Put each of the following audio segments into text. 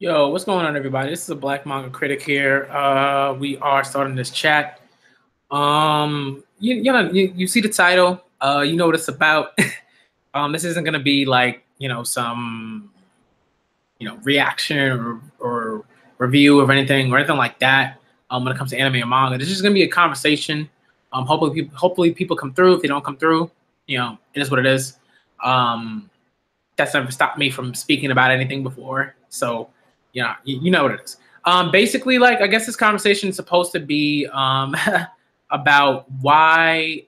Yo, what's going on, everybody? This is a Black Manga Critic here. We are starting this chat. You see the title. You know what it's about. This isn't gonna be like some reaction or review of anything or anything like that. When it comes to anime or manga, this is gonna be a conversation. Hopefully people come through. If they don't come through, it is what it is. That's never stopped me from speaking about anything before. So, you know what it is. Basically, like, I guess this conversation is supposed to be about why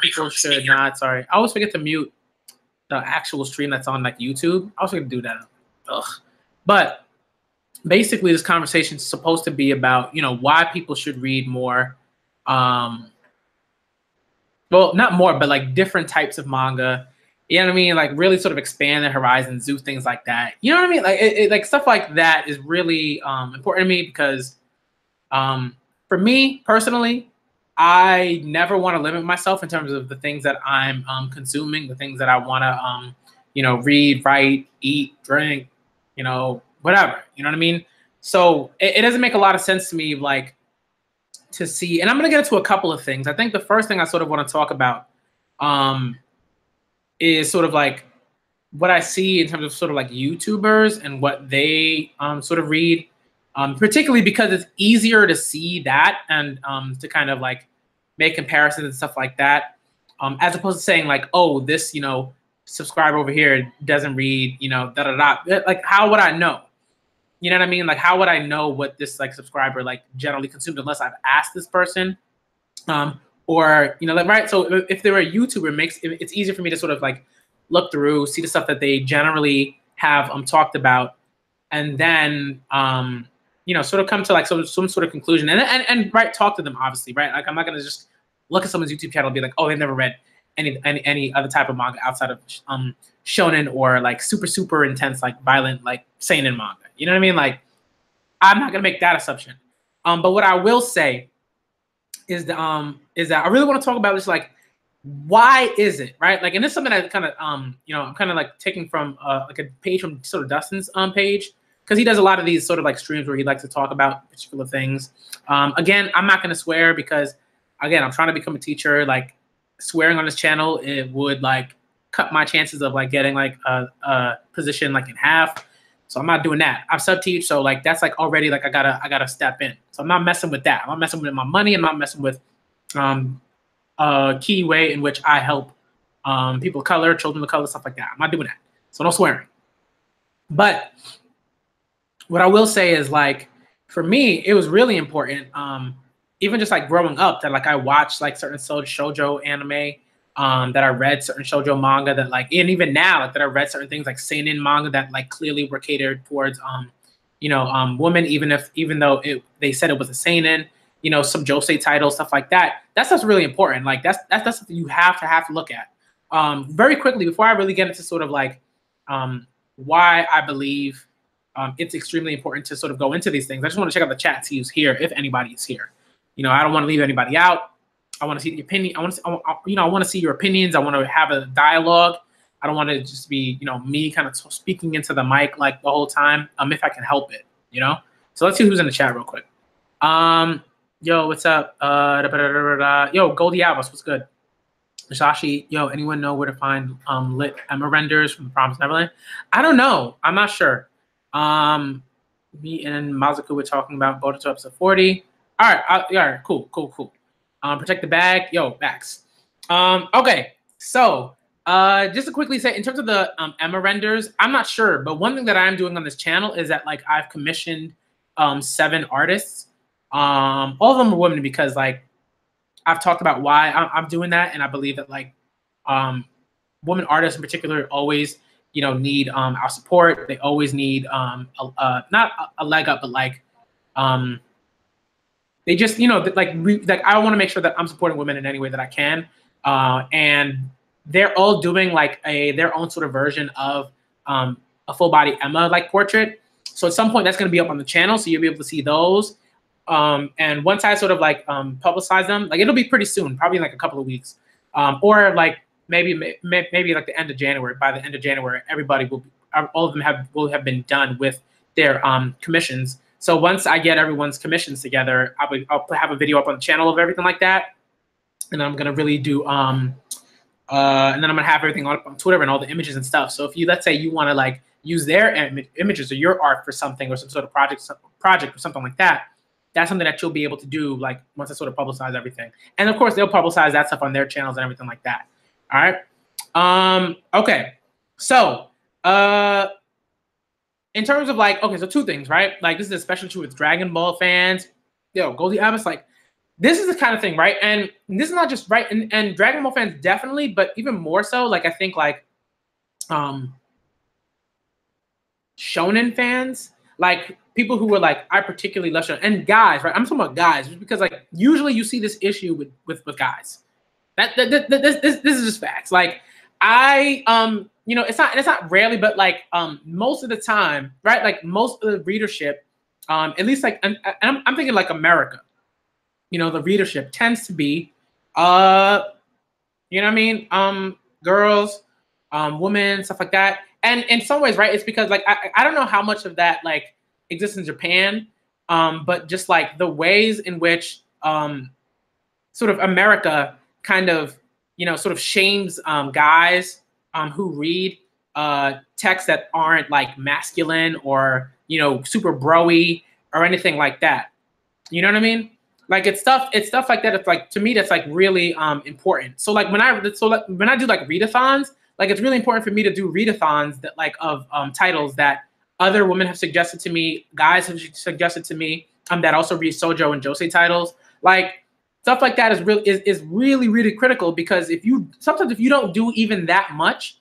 people should not. Sorry, I always forget to mute the actual stream that's on like YouTube. I was going to do that. Ugh. But basically, this conversation is supposed to be about why people should read more. Well, not more, but like different types of manga. You know what I mean? Like really sort of expand their horizons, do things like that. You know what I mean? Like like stuff like that is really important to me because for me personally, I never want to limit myself in terms of the things that I'm consuming, the things that I want to read, write, eat, drink, whatever. You know what I mean? So it doesn't make a lot of sense to me, like, to see, and I'm going to get into a couple of things. I think the first thing I sort of want to talk about is sort of like what I see in terms of sort of like YouTubers and what they sort of read, particularly because it's easier to see that and to kind of like make comparisons and stuff like that, as opposed to saying like, oh, this, subscriber over here doesn't read, da da da. Like, how would I know? You know what I mean? Like, how would I know what this like subscriber like generally consumed unless I've asked this person? Or like, right. So if they're a YouTuber, it's easier for me to sort of like look through, see the stuff that they generally have talked about, and then sort of come to like some sort of conclusion and right, talk to them, obviously, right? Like, I'm not gonna just look at someone's YouTube channel and be like, oh, they've never read any other type of manga outside of shonen or like super intense, like violent, like seinen manga. You know what I mean? Like, I'm not gonna make that assumption. But what I will say is that I really want to talk about this, like, why is it, right? Like, and this is something that kind of I'm kind of like taking from like a page from sort of Dustin's page, because he does a lot of these sort of like streams where he likes to talk about particular things. Again, I'm not going to swear because, again, I'm trying to become a teacher. Like, swearing on this channel, it would like cut my chances of like getting like a position like in half. So I'm not doing that. I'm sub-teach, so like that's like already like I gotta step in. So I'm not messing with that. I'm not messing with my money. I'm not messing with a key way in which I help people of color, children of color, stuff like that. I'm not doing that. So no swearing. But what I will say is, like, for me, it was really important, even just like growing up, that like I watched like certain shoujo anime, that I read certain shoujo manga, that like, and even now, like, that I read certain things like seinen manga that like clearly were catered towards women, even though they said it was a seinen, some josei titles, stuff like that. That stuff's really important. Like, that's something you have to look at. Very quickly, before I really get into sort of like why I believe it's extremely important to sort of go into these things, I just want to check out the chat, see who's here, if anybody is here. I don't want to leave anybody out. I want to see the opinion. I want to see your opinions. I want to have a dialogue. I don't want to just be, me kind of speaking into the mic like the whole time. If I can help it, So let's see who's in the chat real quick. Yo, what's up? Yo, Goldie Albus, what's good? Shashi, yo, anyone know where to find lit Emma renders from Promised Neverland? I don't know. I'm not sure. Me and Mazuka were talking about Boruto episode 40. All right, all right, cool. Protect the bag, yo, Max. Okay, so just to quickly say, in terms of the Emma renders, I'm not sure, but one thing that I'm doing on this channel is that like I've commissioned 7 artists. All of them are women because like I've talked about why I'm doing that, and I believe that like women artists in particular always need our support. They always need not a leg up, but like they just like I want to make sure that I'm supporting women in any way that I can, and they're all doing like their own sort of version of a full body Emma like portrait. So at some point that's going to be up on the channel, so you'll be able to see those. And once I sort of like publicize them, like it'll be pretty soon, probably in like a couple of weeks, or like maybe like the end of January. By the end of January, everybody will be, all of them will have been done with their commissions. So once I get everyone's commissions together, I'll have a video up on the channel of everything like that, and I'm gonna really do and then I'm gonna have everything on Twitter and all the images and stuff. So if you, let's say you want to like use their images or your art for something or some sort of project or something like that, that's something that you'll be able to do like once I sort of publicize everything. And of course they'll publicize that stuff on their channels and everything like that. All right. Okay. So in terms of like, okay, so two things, right? Like this is especially true with Dragon Ball fans. Yo, Goldie Abbas, like this is the kind of thing, right? And this is not just right, and Dragon Ball fans definitely, but even more so, like I think like shonen fans, like people who were like, I particularly love shonen, and guys, right? I'm talking about guys, just because like usually you see this issue with guys. This is just facts. Like I you know, it's not rarely, but like most of the time, right? Like most of the readership, at least like, and I'm thinking like America, you know, the readership tends to be you know what I mean, girls, women, stuff like that. And in some ways, right, it's because like I don't know how much of that like exists in Japan, but just like the ways in which sort of America kind of, you know, sort of shames guys who read texts that aren't like masculine or, you know, super bro-y or anything like that. You know what I mean? Like it's stuff like that. It's like, to me, that's like really important. So like when I do like readathons, like it's really important for me to do readathons that like of titles that other women have suggested to me, guys have suggested to me, that also read shoujo and josei titles. Like stuff like that is really critical, because sometimes if you don't do even that much,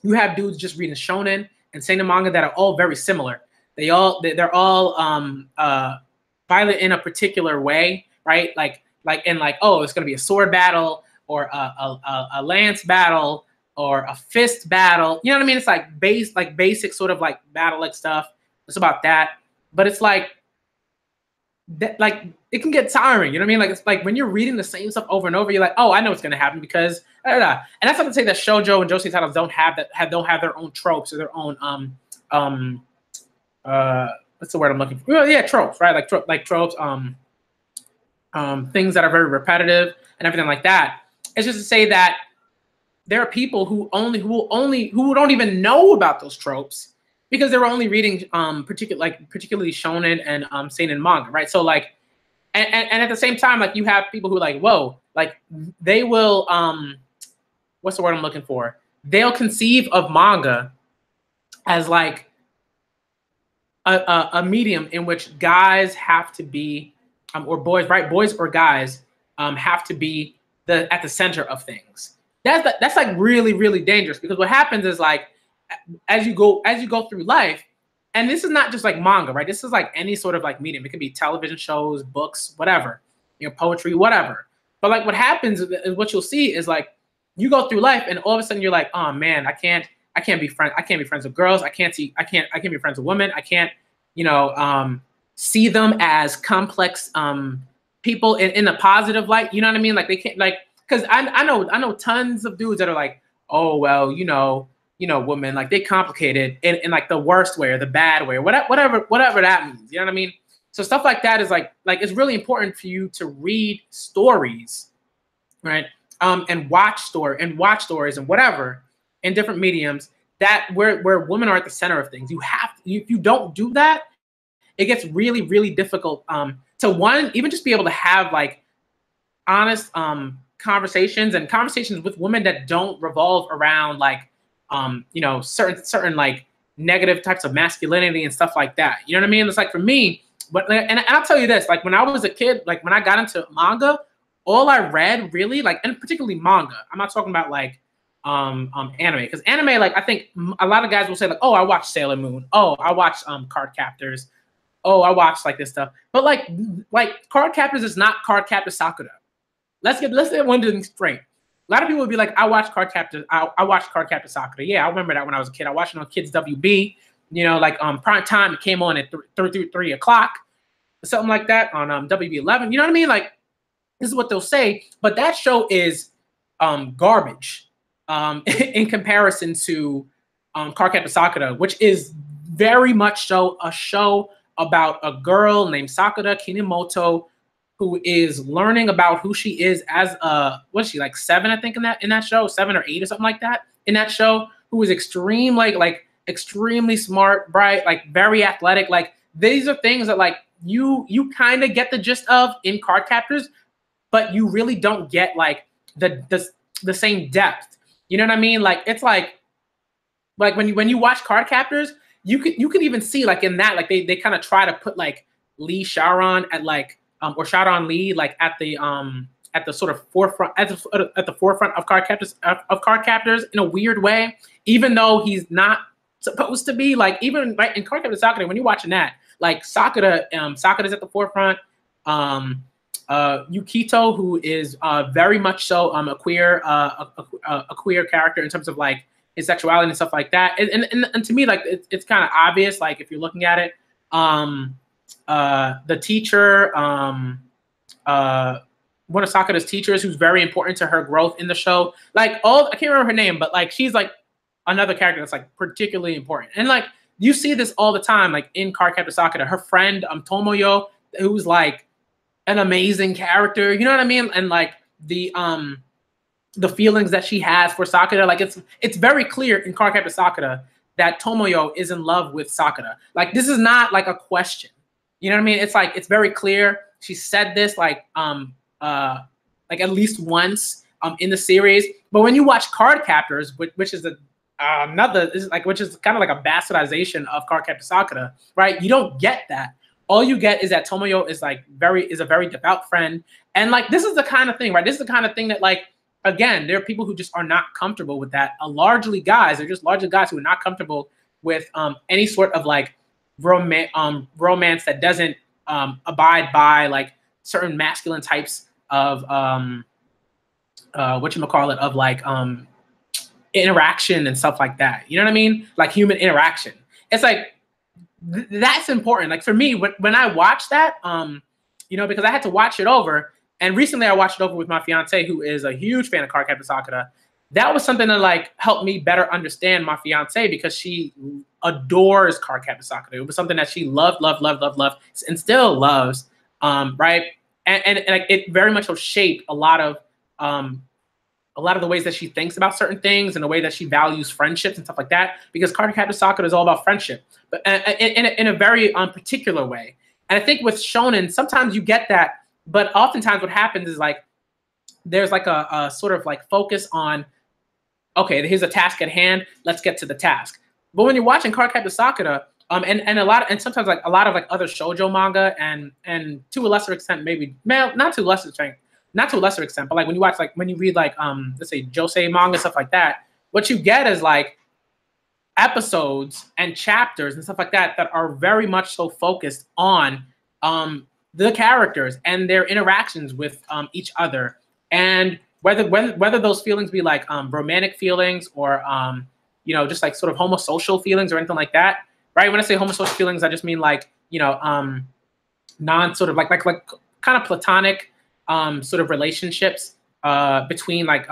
you have dudes just reading shonen and seinen manga that are all very similar. They're all violent in a particular way, right? Like oh, it's gonna be a sword battle or a lance battle or a fist battle. You know what I mean? It's like basic sort of like battle like stuff. It's about that, but it's like that, like it can get tiring. You know what I mean? Like it's like when you're reading the same stuff over and over, you're like, oh, I know what's gonna happen because and that's not to say that shoujo and josei titles don't have their own tropes or their own what's the word I'm looking for? Well, yeah, tropes, right? Like tropes, things that are very repetitive and everything like that. It's just to say that there are people who don't even know about those tropes because they were only reading particularly shonen and seinen manga, right? So like, and at the same time, like you have people who are like, whoa, like they will what's the word I'm looking for? They'll conceive of manga as like a medium in which guys have to be, or boys, right? Boys or guys have to be at the center of things. That's like really dangerous, because what happens is like as you go through life, and this is not just like manga, right? This is like any sort of like medium. It could be television shows, books, whatever, you know, poetry, whatever. But like what happens is what you'll see is like you go through life and all of a sudden you're like, oh man, I can't be friends with girls. I can't be friends with women. I can't, you know, see them as complex people in a positive light. You know what I mean? Like they can't, like, because I know tons of dudes that are like, oh well, you know, women, like they complicated in like the worst way or the bad way or whatever that means. You know what I mean? So stuff like that is like it's really important for you to read stories, right? And watch stories and whatever in different mediums that where women are at the center of things. You have to, if you don't do that, it gets really difficult to one, even just be able to have like honest conversations with women that don't revolve around like you know, certain like negative types of masculinity and stuff like that. You know what I mean? It's like for me, but and I'll tell you this, like when I was a kid, like when I got into manga, all I read really, like, and particularly manga, I'm not talking about like anime, because anime, like I think a lot of guys will say like, oh, I watched Sailor Moon, oh, I watched Card Captors, oh, I watched like this stuff, but like Card Captors is not Card Captor Sakura. Let's get one thing straight. A lot of people would be like, I watched Card Captor. I watched Card Captor Sakura. Yeah, I remember that when I was a kid. I watched it on Kids WB. You know, like prime time. It came on at 3 o'clock, something like that on WB11. You know what I mean? Like this is what they'll say. But that show is garbage in comparison to Card Captor Sakura, which is very much so a show about a girl named Sakura Kinomoto who is learning about who she is as a, what's she, like 7, I think, in that show, 7 or 8 or something like that in that show, who is extreme, like extremely smart, bright, like very athletic. Like these are things that like you kind of get the gist of in Cardcaptors, but you really don't get like the same depth. You know what I mean? Like it's like when you watch Cardcaptors, you can even see like in that, like they kind of try to put like Lee Sharon at like or Sharon Lee like at the sort of forefront at the forefront of Cardcaptors in a weird way, even though he's not supposed to be. Like even right in Cardcaptor Sakura, when you're watching that, like Sakura's at the forefront. Yukito, who is very much so a queer character in terms of like his sexuality and stuff like that, and to me, like it's kind of obvious, like if you're looking at it. The teacher, one of Sakura's teachers, who's very important to her growth in the show. Like I can't remember her name, but like she's like another character that's like particularly important. And like you see this all the time, like in Cardcaptor Sakura. Her friend Tomoyo, who's like an amazing character. You know what I mean? And like the feelings that she has for Sakura, like it's very clear in Cardcaptor Sakura that Tomoyo is in love with Sakura. Like this is not like a question. You know what I mean? It's like it's very clear. She said this like at least once in the series. But when you watch Cardcaptors, which is which is kind of like a bastardization of Cardcaptor Sakura, right? You don't get that. All you get is that Tomoyo is a very devout friend, and like this is the kind of thing, right? This is the kind of thing that like again, there are people who just are not comfortable with that. Largely guys who are not comfortable with any sort of like romance that doesn't abide by like certain masculine types of of like interaction and stuff like that. You know what I mean? Like human interaction. It's like that's important. Like for me, when I watch that, because I had to watch it over, and recently I watched it over with my fiance, who is a huge fan of Cardcaptor Sakura. That was something that like helped me better understand my fiance, because she adores Cardcaptor Sakura. It was something that she loved, and still loves, right? And like it very much will shape a lot of the ways that she thinks about certain things and the way that she values friendships and stuff like that. Because Cardcaptor Sakura is all about friendship, but in a very particular way. And I think with shonen, sometimes you get that, but oftentimes what happens is like there's like a sort of like focus on, okay, here's a task at hand, let's get to the task. But when you're watching Cardcaptor Sakura, and sometimes like a lot of like other shoujo manga, and to a lesser extent, not to a lesser extent, but like when you read like let's say josei manga, stuff like that, what you get is like episodes and chapters and stuff like that are very much so focused on the characters and their interactions with each other, and whether those feelings be like romantic feelings or just like sort of homosocial feelings or anything like that, right? When I say homosocial feelings, I just mean like non sort of like kind of platonic sort of relationships between like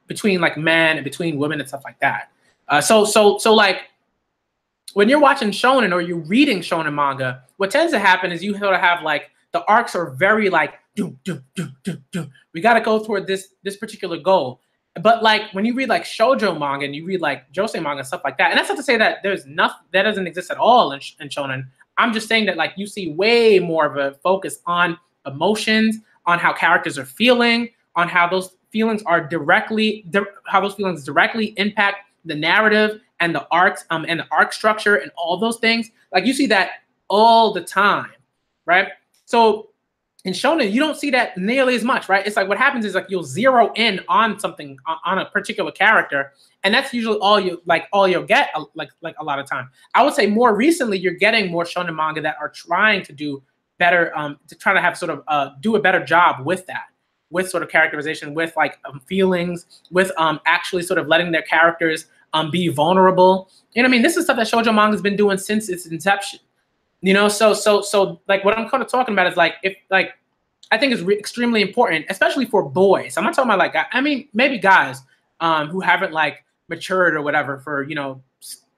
between like men and between women and stuff like that. So like when you're watching shonen or you're reading shonen manga, what tends to happen is you sort of have like the arcs are very like we got to go toward this particular goal. But like when you read like shoujo manga and you read like josei manga and stuff like that, and that's not to say that there's nothing that doesn't exist at all in shonen. I'm just saying that like you see way more of a focus on emotions, on how characters are feeling, on how those feelings are directly impact the narrative and the arcs and the arc structure and all those things. Like you see that all the time, right? So in shonen, you don't see that nearly as much, right? It's like what happens is like you'll zero in on something, on a particular character, and that's usually all you'll get like a lot of time. I would say more recently you're getting more shonen manga that are trying to do better, to try to have sort of do a better job with that, with sort of characterization, with like feelings, with actually sort of letting their characters be vulnerable. You know what I mean? This is stuff that shoujo manga's been doing since its inception. So like what I'm kind of talking about is like, if like, I think is extremely important, especially for boys. I'm not talking about like, I mean, maybe guys who haven't like matured or whatever for,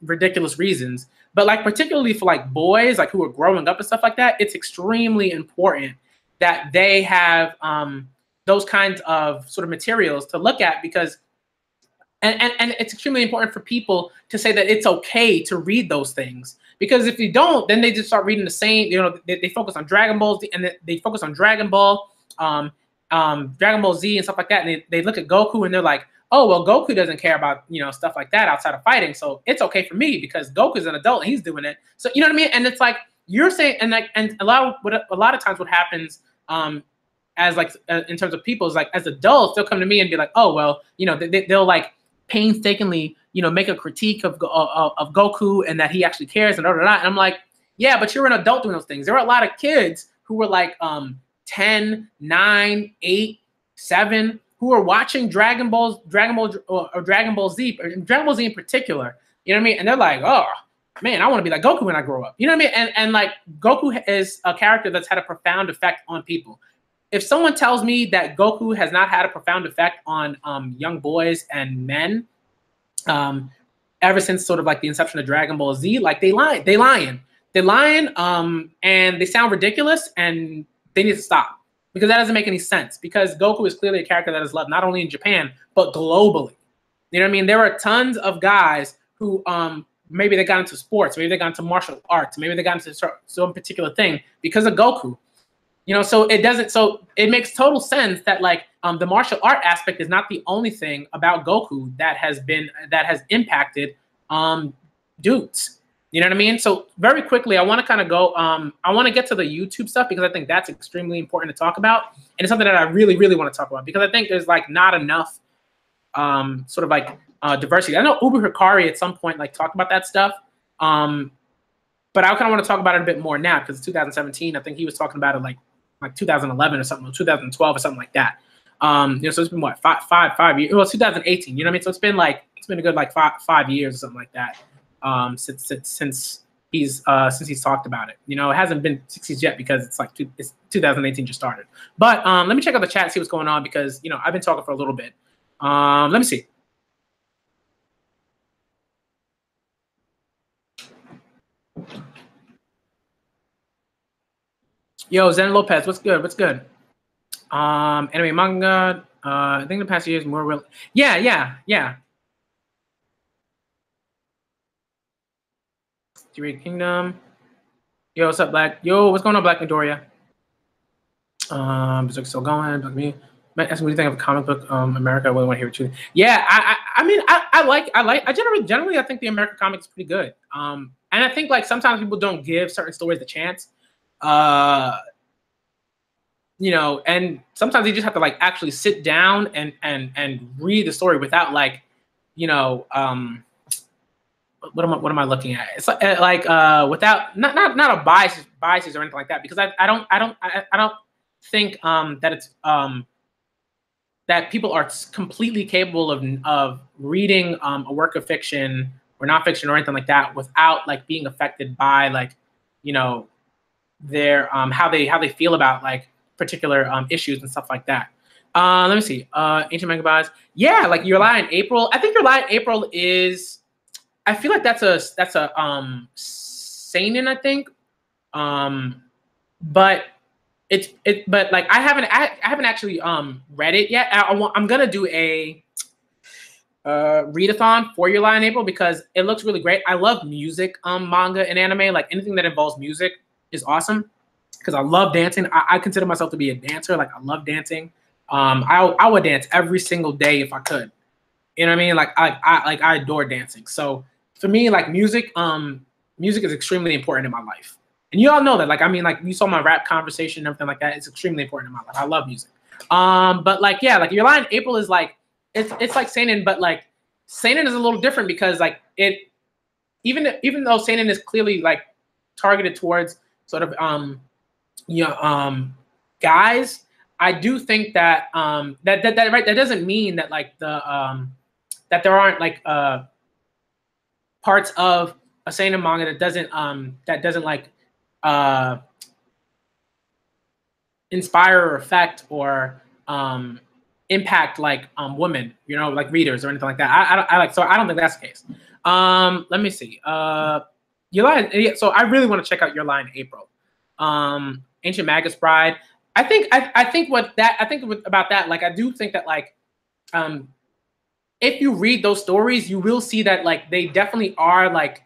ridiculous reasons. But like particularly for like boys like who are growing up and stuff like that, it's extremely important that they have those kinds of sort of materials to look at, because and it's extremely important for people to say that it's okay to read those things, because if you don't, then they just start reading the same, they focus on Dragon Ball and they focus on Dragon Ball, Dragon Ball Z and stuff like that, and they look at Goku and they're like, oh well, Goku doesn't care about stuff like that outside of fighting, so it's okay for me because Goku's an adult and he's doing it. So you know what I mean? And it's like you're saying, and a lot of times what happens as like in terms of people is like as adults they'll come to me and be like, oh well, they'll like painstakingly make a critique of Goku and that he actually cares and and I'm like, yeah, but you're an adult doing those things. There are a lot of kids who were like 10, 9, 8, 7 who are watching Dragon Ball or Dragon Ball Z, or Dragon Ball Z in particular. You know what I mean? And they're like, oh man, I want to be like Goku when I grow up. You know what I mean? And like Goku is a character that's had a profound effect on people. If someone tells me that Goku has not had a profound effect on young boys and men ever since sort of like the inception of Dragon Ball Z, like they lying, and they sound ridiculous, and they need to stop, because that doesn't make any sense, because Goku is clearly a character that is loved not only in Japan but globally. You know what I mean? There are tons of guys who maybe they got into sports, maybe they got into martial arts, maybe they got into some particular thing because of Goku. So it makes total sense that like the martial art aspect is not the only thing about Goku that has impacted dudes. You know what I mean? So very quickly, I want to kind of go. I want to get to the YouTube stuff because I think that's extremely important to talk about, and it's something that I really, really want to talk about because I think there's like not enough sort of like diversity. I know Uber Hikari at some point like talked about that stuff, but I kind of want to talk about it a bit more now because it's 2017. I think he was talking about it like 2011 or something, or 2012 or something like that. So it's been what, five years. Well, it's 2018. You know what I mean? So it's been a good like 5 years or something like that. Since he's talked about it. It hasn't been 6 years yet because it's 2018 just started. But let me check out the chat, see what's going on, because I've been talking for a little bit. Let me see. Yo, Zen Lopez, what's good? What's good? Anime manga. I think the past years more real. Yeah. Jewelry Kingdom. Yo, what's up, Black? Yo, what's going on, Black Midoriya? Berserk still going. Black me. Ask me what do you think of comic book America. I really want to hear what you. Yeah, I mean, I generally I think the American comic is pretty good. And I think like sometimes people don't give certain stories a chance. And sometimes you just have to like actually sit down and read the story without like, what am I looking at? It's like without not a biases or anything like that, because I don't think that it's that people are completely capable of reading a work of fiction or nonfiction or anything like that without like being affected by like their how they feel about like particular issues and stuff like that. Let me see. Ancient Manga buys. Yeah, like Your Lie in April. I think Your Lie in April is. I feel like that's a seinen, I think. But but like I haven't actually read it yet. I'm gonna do a readathon for Your Lie in April because it looks really great. I love music manga and anime. Like anything that involves music is awesome because I love dancing. I consider myself to be a dancer. Like I love dancing. I would dance every single day if I could. You know what I mean? Like I adore dancing. So for me, like music is extremely important in my life. And you all know that. Like, I mean, like you saw my rap conversation and everything like that. It's extremely important in my life. I love music. But like, yeah, like Your Lie in April is like, it's like seinen, but like seinen is a little different because like even though seinen is clearly like targeted towards sort of guys, I do think that that doesn't mean that like the that there aren't like parts of a seinen manga that doesn't like inspire or affect or impact like women, like readers or anything like that. I don't think that's the case. Let me see. Your Lie. So I really want to check out Your Lie in April. Ancient Magus Bride. I think about that. Like, I do think that, like, if you read those stories, you will see that, like, they definitely are, like,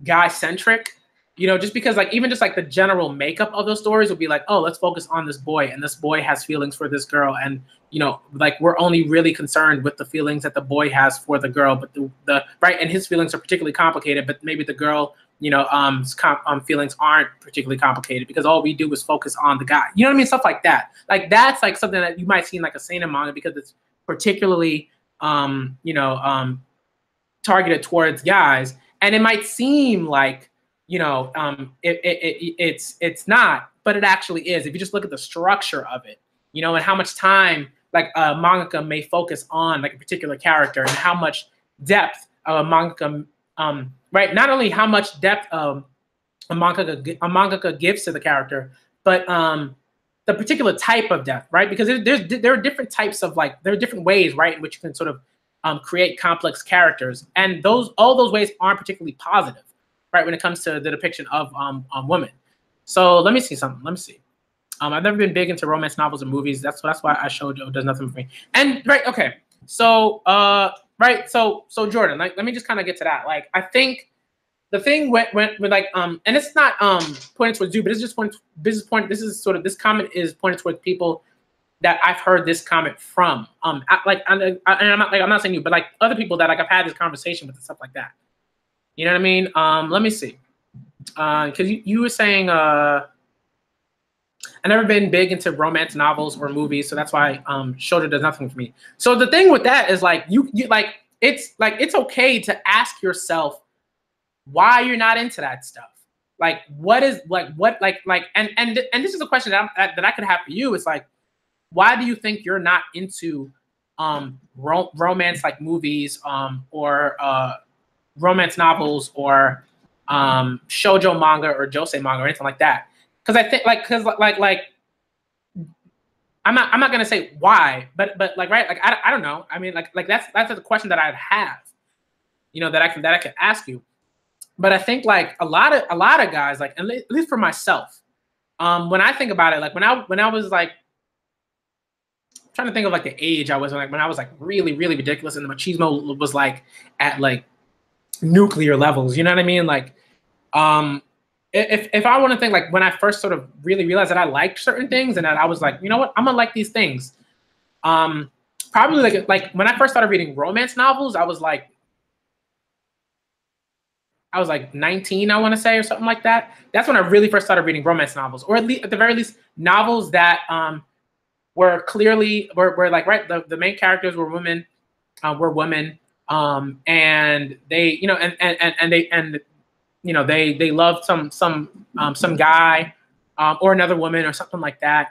guy centric. You know, just because, like, even just like the general makeup of those stories will be like, oh, let's focus on this boy, and this boy has feelings for this girl, and, you know, like, we're only really concerned with the feelings that the boy has for the girl, but the right, and his feelings are particularly complicated, but maybe the girl, you know, feelings aren't particularly complicated because all we do is focus on the guy. You know what I mean? Stuff like that. Like, that's like something that you might see in like a seinen manga because it's particularly, targeted towards guys, and it might seem like, you know, it's not, but it actually is. If you just look at the structure of it, you know, and how much time like a mangaka may focus on like a particular character, and how much depth a mangaka, right? Not only how much depth a mangaka gives to the character, but the particular type of depth, right? Because there are different types of, like, there are different ways, right, in which you can sort of create complex characters, and all those ways aren't particularly positive, right, when it comes to the depiction of women. So let me see something. Let me see. I've never been big into romance novels and movies. That's why I showed you Does Nothing For Me. And right, okay. So right, so Jordan, like, let me just kind of get to that. Like, I think the thing with like and it's not pointed towards you, but it's just this is comment is pointed towards people that I've heard this comment from. I'm not saying you, but like other people that, like, I've had this conversation with and stuff like that. You know what I mean? Let me see. Because you were saying I've never been big into romance novels or movies, so that's why Shoulder Does Nothing For Me. So the thing with that is, like, you like, it's okay to ask yourself why you're not into that stuff. Like, what is, like, what, like and this is a question that I could have for you. It's like, why do you think you're not into romance, like, movies or romance novels or shoujo manga or josei manga or anything like that? Because I think, like, I'm not gonna say why, but like, right, like, I don't know. I mean, like that's the question that I'd have, you know, that I could ask you. But I think, like, a lot of guys, like, at least for myself, when I think about it, like, when I was, like, trying to think of, like, the age I was, like, when I was, like, really, really ridiculous and the machismo was, like, at, like, nuclear levels, you know what I mean? Like, if I want to think, like, when I first sort of really realized that I liked certain things and that I was like, you know what, I'm gonna like these things. Probably like when I first started reading romance novels, I was like 19, I want to say, or something like that. That's when I really first started reading romance novels, or at the very least novels that were clearly like, right, the main characters were women, and they, you know, and you know, they loved some guy or another woman or something like that,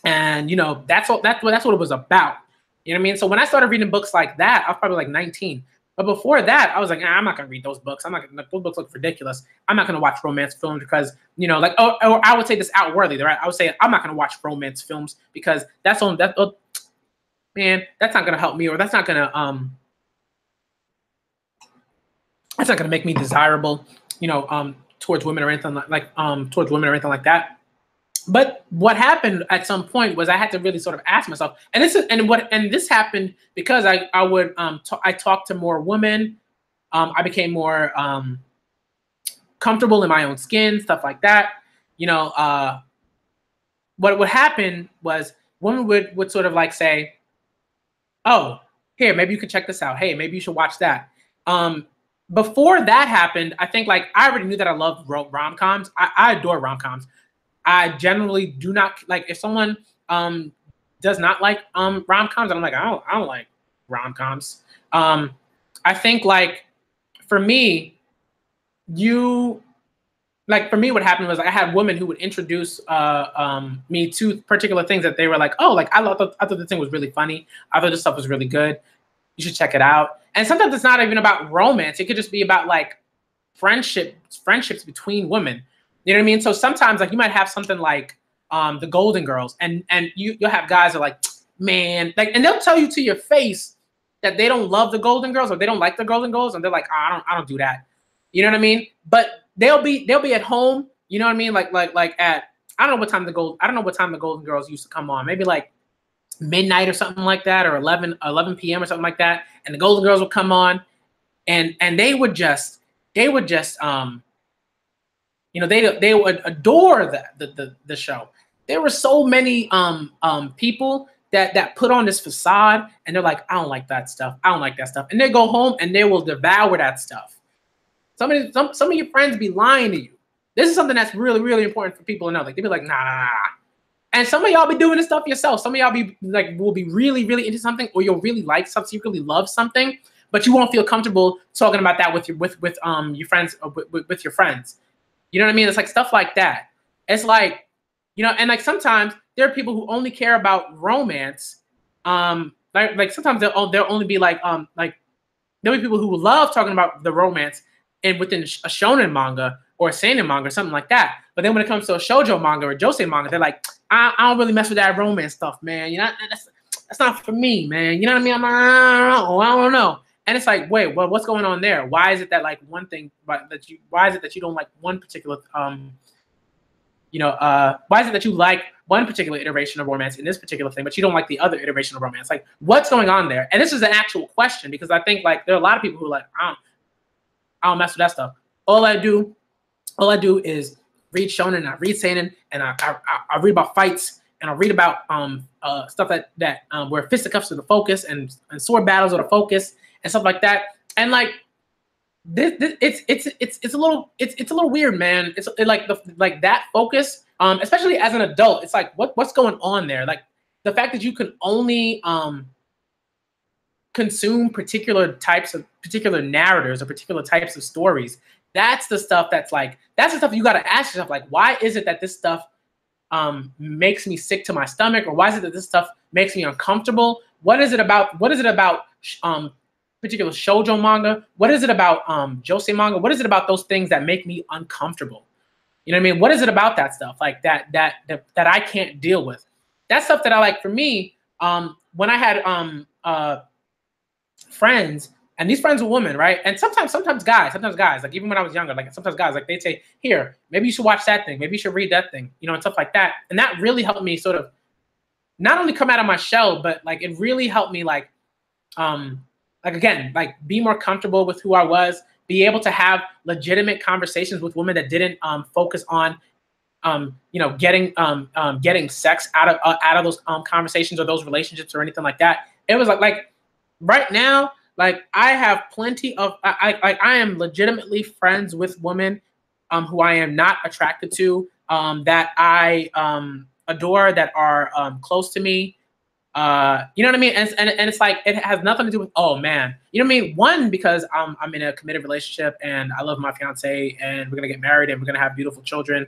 and, you know, that's what it was about. You know what I mean? So when I started reading books like that, I was probably like 19. But before that, I was like, I'm not gonna read those books. Those books look ridiculous. I'm not gonna watch romance films because, you know, like, or I would say this outwardly, right? I would say I'm not gonna watch romance films because man, that's not gonna help me, or that's not gonna make me desirable, you know, towards women or anything like that. But what happened at some point was I had to really sort of ask myself, and this happened because I would I talked to more women, I became more comfortable in my own skin, stuff like that. You know, what would happen was women would sort of like say, "Oh, here, maybe you could check this out. Hey, maybe you should watch that." Before that happened, I think, like, I already knew that I loved rom-coms. I adore rom-coms. I generally do not like, if someone does not like rom-coms, I'm like, I don't like rom-coms. I think, like, for me, what happened was, like, I had women who would introduce me to particular things that they were like, oh, like, I thought this thing was really funny. I thought this stuff was really good. You should check it out. And sometimes it's not even about romance. It could just be about, like, friendships between women. You know what I mean? So sometimes, like, you might have something like the Golden Girls, and you'll have guys that are like, man, like, and they'll tell you to your face that they don't love the Golden Girls or they don't like the Golden Girls, and they're like, oh, I don't do that. You know what I mean? But they'll be at home. You know what I mean? Like at I don't know what time the Golden Girls used to come on. Maybe like midnight or something like that, or 11 p.m. or something like that. And the Golden Girls would come on, and they would just they would adore the show. There were so many people that put on this facade, and they're like, I don't like that stuff. I don't like that stuff. And they go home and they will devour that stuff. Some of your friends be lying to you. This is something that's really, really important for people to know. Like, they be like, nah. And some of y'all be doing this stuff yourself. Some of y'all be like, will be really, really into something, or you'll really like something, secretly love something, but you won't feel comfortable talking about that with your friends, with your friends. You know what I mean? It's like stuff like that. It's like, you know, and like sometimes there are people who only care about romance. Like sometimes they'll only be like there'll be people who love talking about the romance and within a shonen manga or a seinen manga or something like that. But then when it comes to a shoujo manga or a josei manga, they're like, I don't really mess with that romance stuff, man. You know, that's not for me, man. You know what I mean? I'm like, I don't know. And it's like, wait, well, what's going on there? Why is it that like one thing, why is it that you don't like one particular, why is it that you like one particular iteration of romance in this particular thing, but you don't like the other iteration of romance? Like, what's going on there? And this is an actual question, because I think like there are a lot of people who are like, I don't mess with that stuff. All I do is read shonen, I read seinen, and I read about fights, and I read about stuff that where fisticuffs are the focus and sword battles are the focus and stuff like that. And like it's a little weird, man. It's like that focus, especially as an adult. It's like what's going on there? Like the fact that you can only consume particular narratives or particular types of stories. That's the stuff you got to ask yourself, like, why is it that this stuff makes me sick to my stomach, or why is it that this stuff makes me uncomfortable? What is it about particular shoujo manga? What is it about josei manga? What is it about those things that make me uncomfortable? You know what I mean? What is it about that stuff like that I can't deal with? That stuff that I like. For me, when I had friends, and these friends were women, right? And sometimes guys, like even when I was younger, like sometimes guys, like they'd say, here, maybe you should watch that thing, maybe you should read that thing, you know, and stuff like that. And that really helped me sort of not only come out of my shell, but like it really helped me like again, like be more comfortable with who I was, be able to have legitimate conversations with women that didn't focus on getting sex out of those conversations or those relationships or anything like that. It was like right now, like I have plenty of I am legitimately friends with women who I am not attracted to, that I adore, that are close to me. You know what I mean? And it's like it has nothing to do with, oh man, you know what I mean? One, because I'm in a committed relationship and I love my fiance and we're gonna get married and we're gonna have beautiful children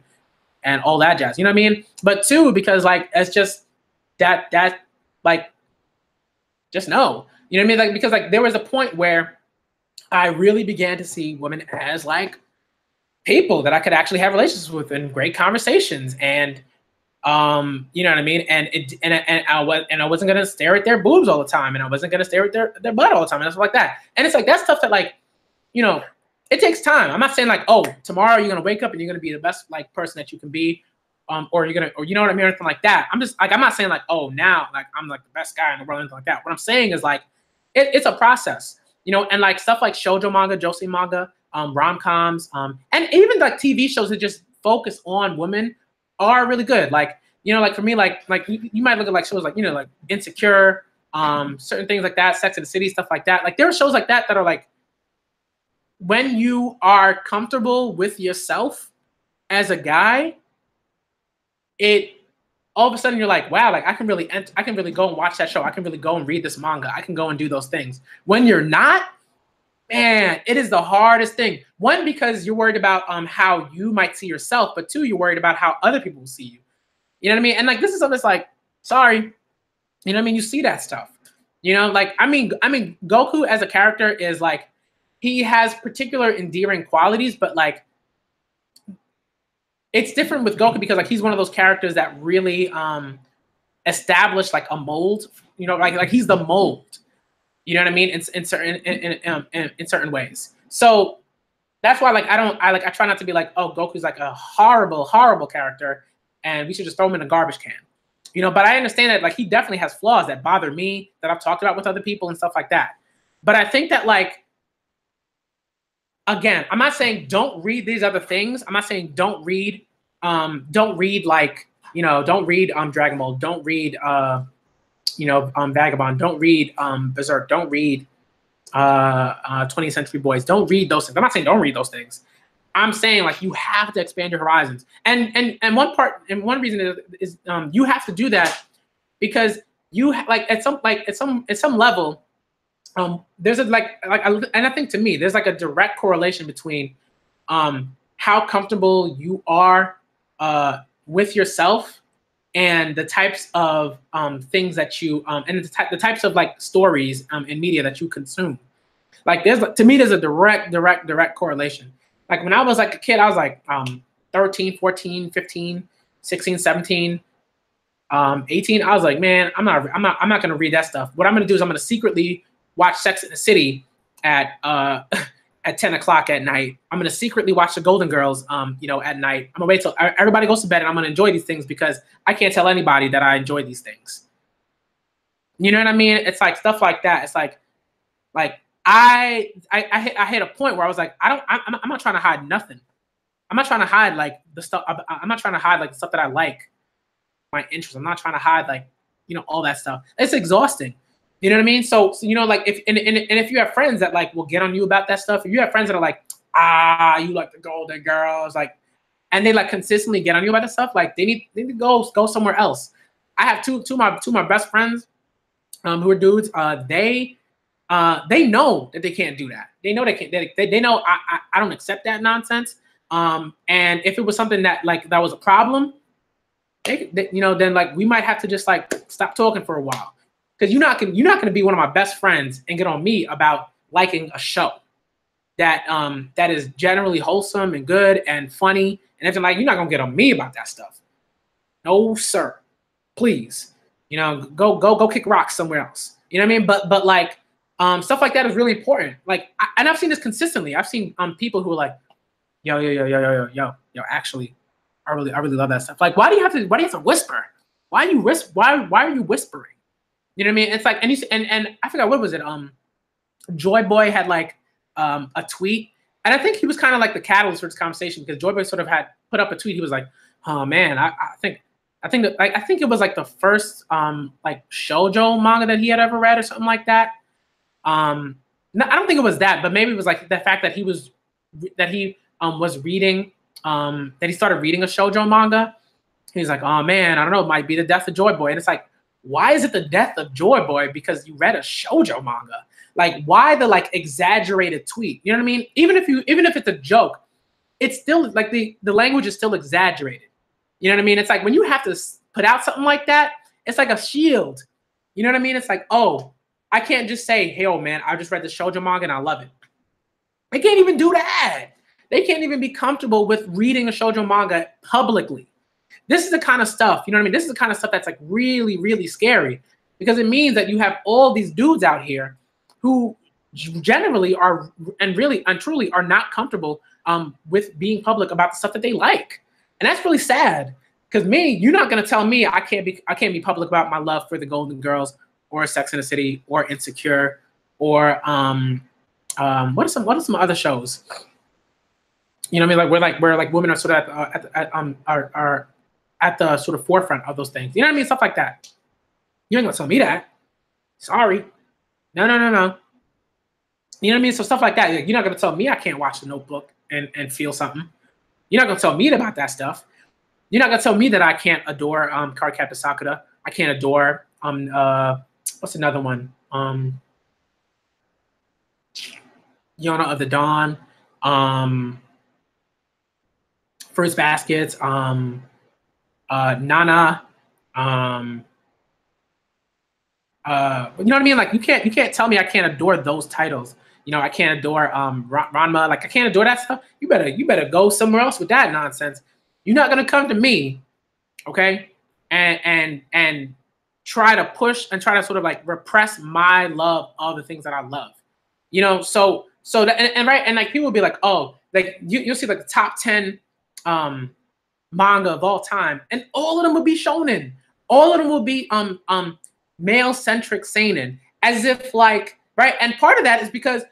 and all that jazz. You know what I mean? But two, because like it's just that like just no. You know what I mean? Like because like there was a point where I really began to see women as like people that I could actually have relationships with and great conversations, and you know what I mean? And I wasn't gonna stare at their boobs all the time, and I wasn't gonna stare at their butt all the time and stuff like that. And it's like that stuff that like, you know, it takes time. I'm not saying like, oh, tomorrow you're gonna wake up and you're gonna be the best like person that you can be, or you know what I mean, or anything like that. I'm just like, I'm not saying like, oh, now like I'm like the best guy in the world, anything like that. What I'm saying is like it's a process, you know, and like stuff like shoujo manga, josei manga, rom-coms, and even like TV shows that just focus on women are really good. Like, you know, like for me, like you might look at like shows like, you know, like Insecure, certain things like that, Sex and the City, stuff like that. Like there are shows like that that are like, when you are comfortable with yourself as a guy, it all of a sudden you're like, wow, like I can really go and watch that show. I can really go and read this manga. I can go and do those things. When you're not, man, it is the hardest thing. One, because you're worried about how you might see yourself, but two, you're worried about how other people will see you. You know what I mean? And like this is something that's like, sorry, you know what I mean? You see that stuff. You know, like I mean, Goku as a character is like, he has particular endearing qualities, but like it's different with Goku because like he's one of those characters that really established like a mold. You know, like he's the mold. You know what I mean? In certain in certain ways. So that's why like I try not to be like, oh, Goku's like a horrible, horrible character and we should just throw him in a garbage can. You know, but I understand that like he definitely has flaws that bother me that I've talked about with other people and stuff like that. But I think that like again, I'm not saying don't read these other things. I'm not saying don't read like, you know, don't read Dragon Ball, don't read Vagabond, don't read Berserk, don't read 20th Century Boys. Don't read those things. I'm not saying don't read those things. I'm saying like you have to expand your horizons. And one reason is you have to do that because like at some level there's a and I think to me there's like a direct correlation between how comfortable you are with yourself and the types of things that you and the types of like stories in media that you consume. Like to me there's a direct correlation. Like when I was like a kid, I was like 13, 14, 15, 16, 17, 18. I was like, man, I'm not gonna read that stuff. What I'm gonna do is I'm gonna secretly watch Sex in the City at at 10 o'clock at night. I'm gonna secretly watch the Golden Girls at night. I'm gonna wait till everybody goes to bed and I'm gonna enjoy these things because I can't tell anybody that I enjoy these things. You know what I mean? It's like stuff like that. It's like I hit a point where I was like, I'm not trying to hide nothing. I'm not trying to hide like the stuff. I'm not trying to hide like the stuff that I like, my interests. I'm not trying to hide like all that stuff. It's exhausting. You know what I mean? So like if you have friends that like will get on you about that stuff, if you have friends that are like, you like the Golden Girls, like, and they like consistently get on you about that stuff, like they need to go somewhere else. I have two of my best friends who are dudes. They know that they can't do that. They know they can't. They know I don't accept that nonsense. And if it was something that like that was a problem, then like we might have to just like stop talking for a while, because you're not gonna be one of my best friends and get on me about liking a show that that is generally wholesome and good and funny and everything. Like you're not gonna get on me about that stuff. No, sir. Please, go kick rocks somewhere else. You know what I mean? But like. Stuff like that is really important. Like, and I've seen this consistently. I've seen people who are like, yo, actually, I really love that stuff. Like, why do you have to whisper? Why are you whispering? You know what I mean? It's like, and I forgot, what was it? Joy Boy had like a tweet, and I think he was kind of like the catalyst for this conversation, because Joy Boy sort of had put up a tweet. He was like, oh man, I think it was like the first like shoujo manga that he had ever read or something like that. No, I don't think it was that, but maybe it was like the fact that he was reading that he started reading a shoujo manga. He's like, oh man, I don't know, it might be the death of Joy Boy. And it's like, why is it the death of Joy Boy? Because you read a shoujo manga. Like, why the like exaggerated tweet? You know what I mean? Even if it's a joke, it's still like the language is still exaggerated. You know what I mean? It's like when you have to put out something like that, it's like a shield. You know what I mean? It's like, oh, I can't just say, hey, oh, man, I just read the shoujo manga and I love it. They can't even do that. They can't even be comfortable with reading a shoujo manga publicly. This is the kind of stuff, you know what I mean? This is the kind of stuff that's like really, really scary, because it means that you have all these dudes out here who generally are and really and truly are not comfortable with being public about the stuff that they like. And that's really sad, because you're not going to tell me I can't be public about my love for the Golden Girls, or Sex in the City, or Insecure, or what are some other shows? You know what I mean? Like where women are sort of are at the sort of forefront of those things. You know what I mean? Stuff like that. You ain't gonna tell me that. Sorry. No. You know what I mean? So stuff like that. You're not gonna tell me I can't watch The Notebook and feel something. You're not gonna tell me about that stuff. You're not gonna tell me that I can't adore Cardcaptor Sakura. I can't adore what's another one? Yona of the Dawn, First Baskets, Nana, you know what I mean? Like you can't tell me I can't adore those titles. I can't adore Ranma. Like I can't adore that stuff. You better go somewhere else with that nonsense. You're not gonna come to me, okay? And try to push and try to sort of like repress my love of the things that I love. You know, so that, and right, and like people will be like, oh, like you'll see like the top 10 manga of all time, and all of them will be shonen. All of them will be male centric seinen, as if like, right. And part of that is because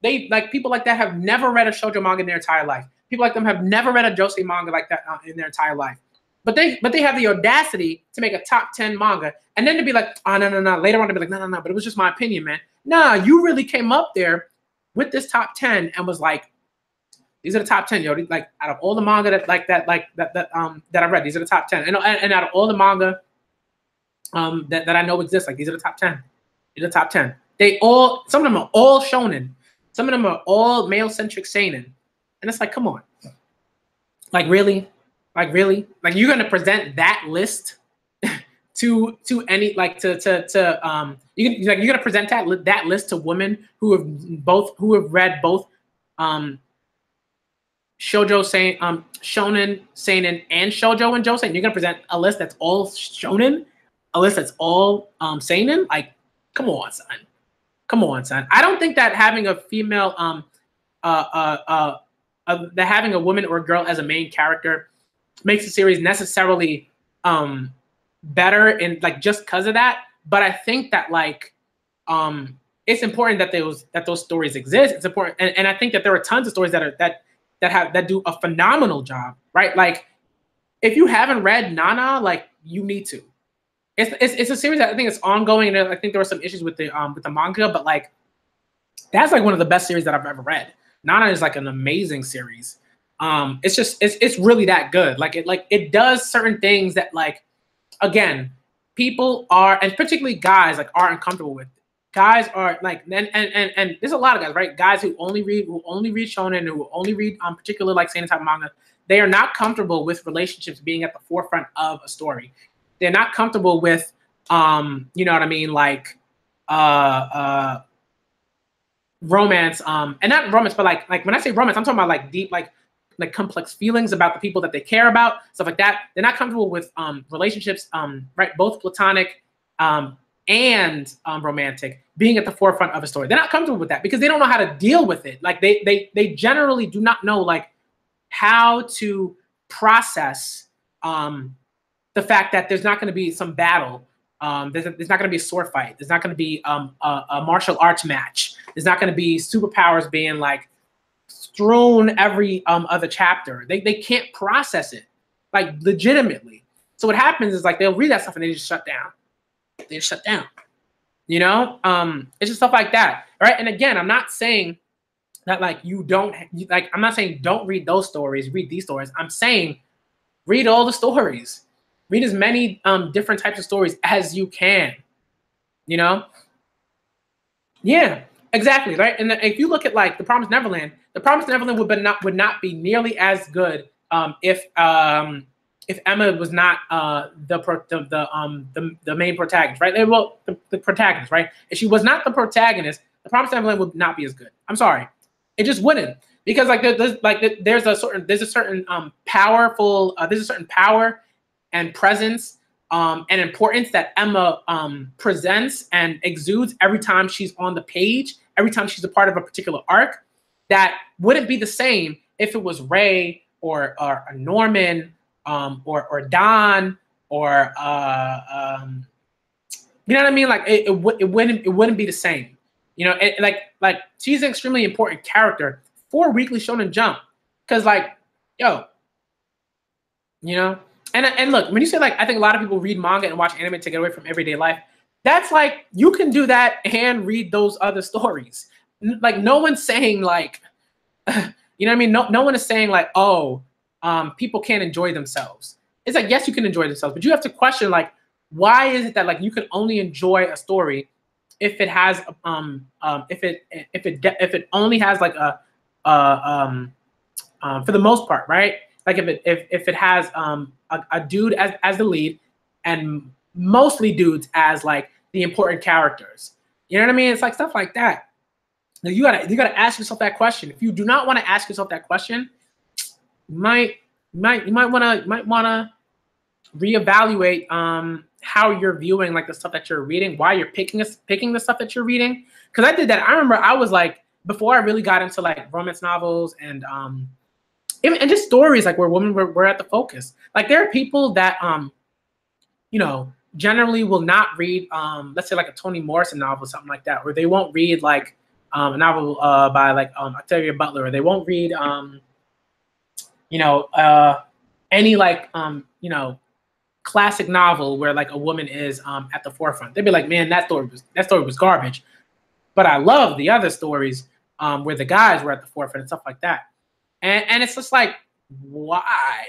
they, like, people like that have never read a shoujo manga in their entire life. People like them have never read a josei manga like that in their entire life. But they have the audacity to make a top 10 manga, and then to be like, oh, no. Later on to be like, no, but it was just my opinion, man. Nah, you really came up there with this top 10 and was like, these are the top 10, yo. Like, out of all the manga that I read, these are the top 10. And out of all the manga that I know exists, like, these are the top 10. These are the top 10. Some of them are all shonen. Some of them are all male-centric seinen. And it's like, come on. Like, really? Like, really? Like, you're gonna present that list to any, like, you're gonna present that list to women who have read both shonen seinen and shoujo and josei. You're gonna present a list that's all shonen, a list that's all seinen. Like, come on, son. I don't think that having a female that having a woman or a girl as a main character makes the series necessarily better, and like just because of that. But I think that like it's important that those stories exist. It's important, and I think that there are tons of stories that do a phenomenal job, right? Like, if you haven't read Nana, like, you need to. It's a series that I think is ongoing, and I think there were some issues with the manga, but like, that's like one of the best series that I've ever read. Nana is like an amazing series. It's really that good. Like, it does certain things that, like, again, people are, and particularly guys, like, are uncomfortable with. Guys are like, and there's a lot of guys, right? Guys who only read shonen, who only read particular like seinen type manga. They are not comfortable with relationships being at the forefront of a story. They're not comfortable with, you know what I mean, like, romance, and not romance, but like when I say romance, I'm talking about like deep, like complex feelings about the people that they care about, stuff like that. They're not comfortable with relationships, right? Both platonic and romantic being at the forefront of a story. They're not comfortable with that because they don't know how to deal with it. Like, they generally do not know like how to process the fact that there's not going to be some battle. There's not going to be a sword fight. There's not going to be a martial arts match. There's not going to be superpowers being like strewn every other chapter. They can't process it, like, legitimately. So what happens is, like, they'll read that stuff and they just shut down. They just shut down. You know, it's just stuff like that, right? And again, I'm not saying that like I'm not saying don't read those stories, read these stories. I'm saying read all the stories. Read as many different types of stories as you can. You know? Yeah, exactly, right? And if you look at like The Promised Neverland would not be nearly as good if Emma was not the main protagonist, right? Well, the protagonist, right? If she was not the protagonist, The Promised Neverland would not be as good. I'm sorry, it just wouldn't, because like there's a certain power and presence and importance that Emma presents and exudes every time she's on the page, every time she's a part of a particular arc, that wouldn't be the same if it was Ray or Norman. Or Don, or you know what I mean? Like, it wouldn't be the same. You know, like she's an extremely important character for Weekly Shonen Jump, because like, yo, you know, and look, when you say like, I think a lot of people read manga and watch anime to get away from everyday life. That's like, you can do that and read those other stories. Like, no one's saying like, you know what I mean? No one is saying like, oh, people can't enjoy themselves. It's like, yes, you can enjoy themselves, but you have to question like, why is it that like you can only enjoy a story if it has if it only has like for the most part, right? Like if it has a dude as the lead, and mostly dudes as like the important characters. You know what I mean? It's like stuff like that. Now you gotta ask yourself that question. If you do not want to ask yourself that question, you might want to reevaluate how you're viewing like the stuff that you're reading, why you're picking the stuff that you're reading. Because I did that. I remember I was like, before I really got into like romance novels and and just stories like where women were at the focus. Like there are people that you know, generally will not read let's say like a Toni Morrison novel or something like that, or they won't read like a novel by like Octavia Butler, or they won't read you know, any like you know, classic novel where like a woman is at the forefront. They'd be like, man, that story was garbage. But I love the other stories where the guys were at the forefront and stuff like that. And it's just like, why?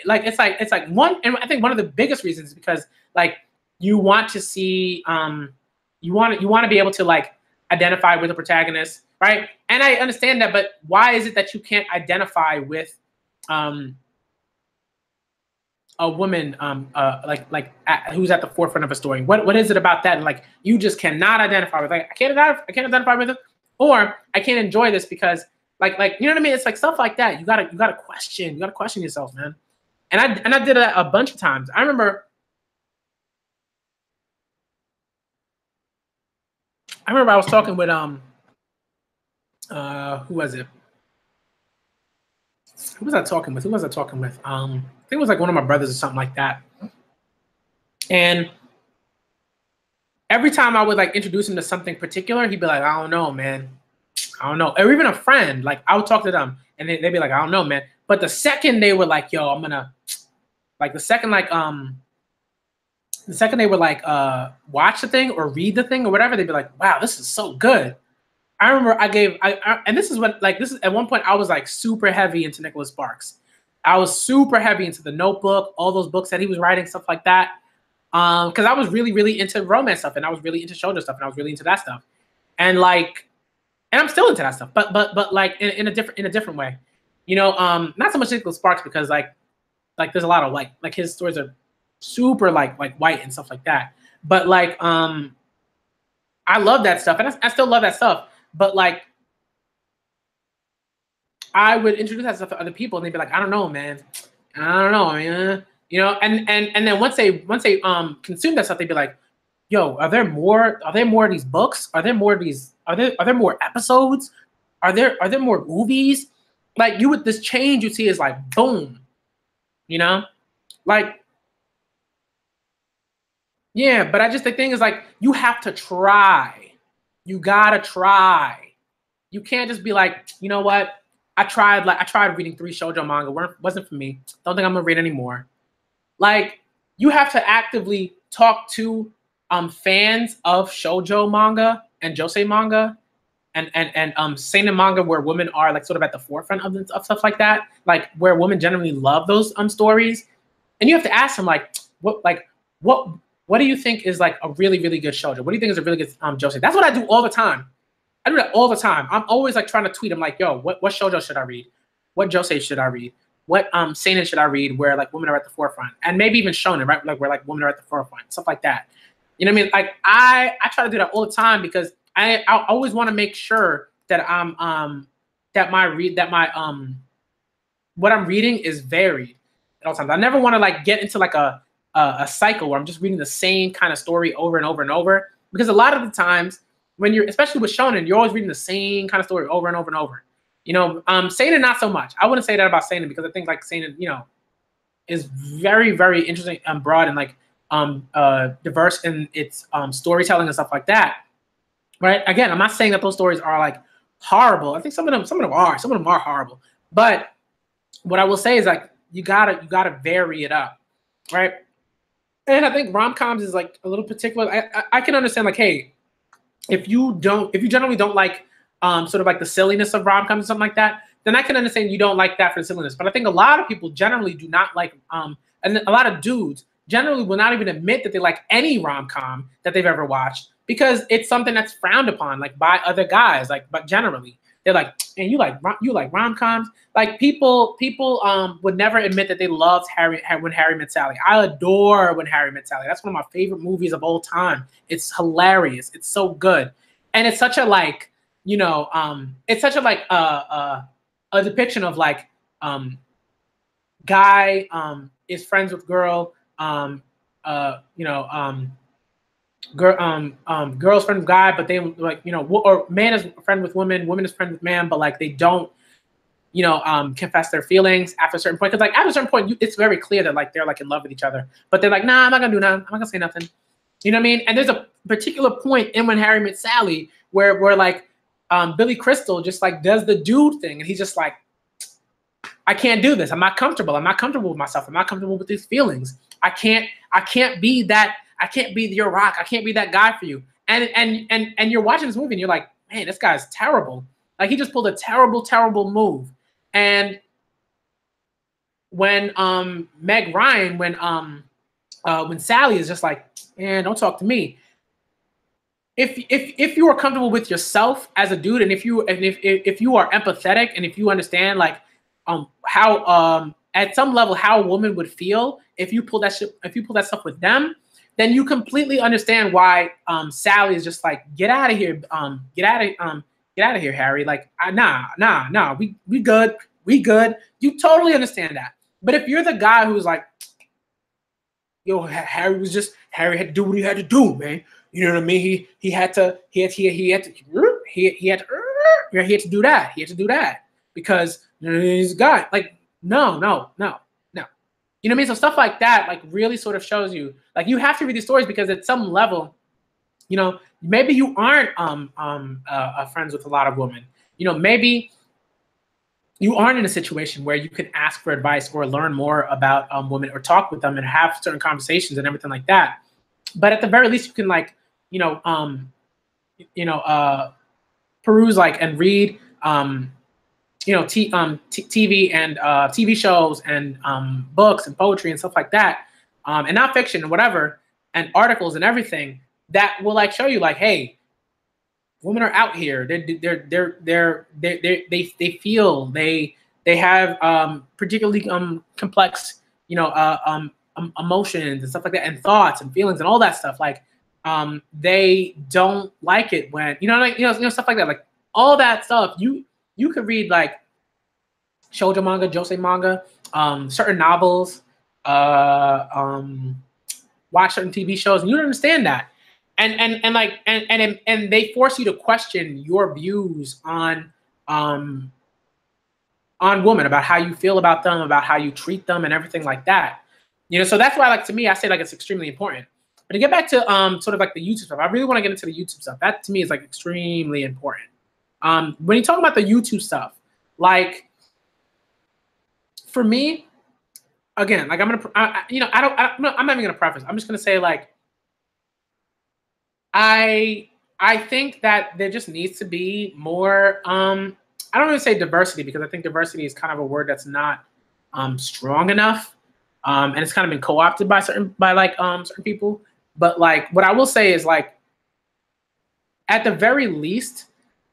Like it's like one, and I think one of the biggest reasons is because like you want to see you want to be able to like identify with the protagonist, right? And I understand that, but why is it that you can't identify with a woman who's at the forefront of a story? What is it about that? Like you just cannot identify with. Like I can't identify with it, or I can't enjoy this because like you know what I mean? It's like stuff like that. You gotta question yourself, man. And I did that a bunch of times. I remember I was talking with who was it? Who was I talking with? I think it was like one of my brothers or something like that. And every time I would like introduce him to something particular, he'd be like, I don't know, man. I don't know. Or even a friend, like I would talk to them and they'd be like, I don't know, man. But the second they were like, yo, I'm gonna like the second they would like watch the thing or read the thing or whatever, they'd be like, wow, this is so good. I remember and this is when like this is at one point I was like super heavy into Nicholas Sparks. I was super heavy into The Notebook, all those books that he was writing, stuff like that. Because I was really, really into romance stuff, and I was really into shoujo stuff, and I was really into that stuff. And like, and I'm still into that stuff, but like in a different way. You know, not so much Nicholas Sparks because like there's a lot of like his stories are super like white and stuff like that. But like I love that stuff, and I still love that stuff. But like I would introduce that stuff to other people, and they'd be like, I don't know, man. I don't know. I mean, you know, and then once they consume that stuff, they'd be like, yo, are there more of these books? Are there more of these? Are there more episodes? Are there more movies? Like this change you see is like boom, you know, like yeah. But the thing is like you have to try. You gotta try. You can't just be like, you know what? I tried reading 3 shoujo manga. Wasn't for me. Don't think I'm gonna read anymore. Like you have to actively talk to fans of shoujo manga and josei manga and seinen manga where women are like sort of at the forefront of stuff like that, like where women generally love those stories. And you have to ask them like what do you think is like a really, really good shoujo? What do you think is a really good josei? That's what I do all the time. I do that all the time. I'm always like trying to tweet. I'm like, yo, what shoujo should I read? What josei should I read? What seinen should I read where like women are at the forefront? And maybe even shonen, right? Like where like women are at the forefront, stuff like that. You know what I mean? Like I try to do that all the time because I always want to make sure that what I'm reading is varied at all times. I never want to like get into like a cycle where I'm just reading the same kind of story over and over and over, because a lot of the times when you're, especially with shonen, you're always reading the same kind of story over and over and over. You know, seinen not so much. I wouldn't say that about seinen because I think like seinen, you know, is very, very interesting and broad and like diverse in its storytelling and stuff like that. Right? Again, I'm not saying that those stories are like horrible. I think some of them are horrible. But what I will say is like you gotta vary it up, right? And I think rom-coms is like a little particular. I can understand like, hey, if you generally don't like sort of like the silliness of rom-coms and something like that, then I can understand you don't like that for the silliness. But I think a lot of people generally do not like, and a lot of dudes generally will not even admit that they like any rom-com that they've ever watched because it's something that's frowned upon, like by other guys. Like, but generally they're like, and you like rom-coms? Like people would never admit that they loved When Harry Met Sally. I adore When Harry Met Sally. That's one of my favorite movies of all time. It's hilarious. It's so good, and it's such a like, you know, it's such a like a depiction of like guy is friends with girl, you know, girls friend with guy, but they like, you know, or man is friend with woman is friend with man, but like they don't, you know, confess their feelings after a certain point. Because like after a certain point, it's very clear that like they're like in love with each other, but they're like, nah, I'm not gonna do nothing. I'm not gonna say nothing. You know what I mean? And there's a particular point in When Harry Met Sally where like Billy Crystal just like does the dude thing, and he's just like, I can't do this. I'm not comfortable. I'm not comfortable with myself. I'm not comfortable with these feelings. I can't be that. I can't be your rock. I can't be that guy for you. And you're watching this movie and you're like, man, this guy's terrible. Like he just pulled a terrible move. And when Meg Ryan, when Sally is just like, man, don't talk to me. If you are comfortable with yourself as a dude, and if you are empathetic, and if you understand like how at some level how a woman would feel if you pull that stuff with them, then you completely understand why Sally is just like, get out of here, get out of here, Harry. Like, nah, we good. You totally understand that. But if you're the guy who's like, yo, Harry had to do what he had to do, man. You know what I mean? He had to do that. He had to do that because he's a guy. Like, no. You know what I mean? So stuff like that, like, really sort of shows you, like, you have to read these stories because at some level, you know, maybe you aren't friends with a lot of women. You know, maybe you aren't in a situation where you can ask for advice or learn more about women or talk with them and have certain conversations and everything like that. But at the very least, you can like, peruse like and read, TV and TV shows and books and poetry and stuff like that, and not fiction and whatever, and articles and everything that will like show you like, hey, women are out here. They feel they have particularly complex emotions and stuff like that, and thoughts and feelings and all that stuff. Like they don't like it when stuff like that. Like all that stuff. You could read like shoujo manga, josei manga, certain novels, watch certain TV shows, and you don't understand that. And they force you to question your views on women, about how you feel about them, about how you treat them, and everything like that. So that's why, like, to me, I say like it's extremely important. But to get back to sort of like the YouTube stuff, I really want to get into the YouTube stuff. That to me is like extremely important. When you talk about the YouTube stuff, like for me, again, like I'm not even gonna preface. I'm just gonna say like I think that there just needs to be more. I don't really say diversity because I think diversity is kind of a word that's not strong enough, and it's kind of been co-opted by certain people. But like what I will say is like at the very least,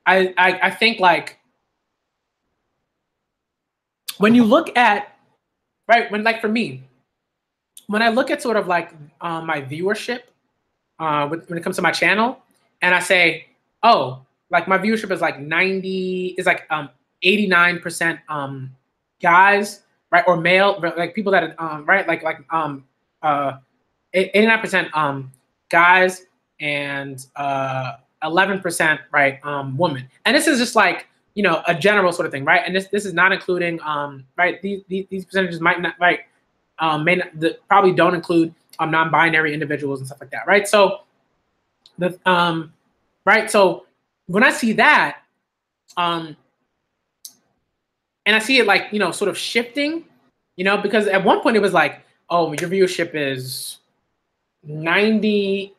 I think like when you look at for me, when I look at sort of like my viewership when it comes to my channel, and I say, oh, like my viewership is like 89% guys, right, or male, like people that right, 89% guys and 11% right women. And this is just like a general sort of thing, right? And this is not including right, these percentages might not probably don't include non-binary individuals and stuff like that, right? So so when I see that and I see it like sort of shifting, because at one point it was like, oh, your viewership is 98%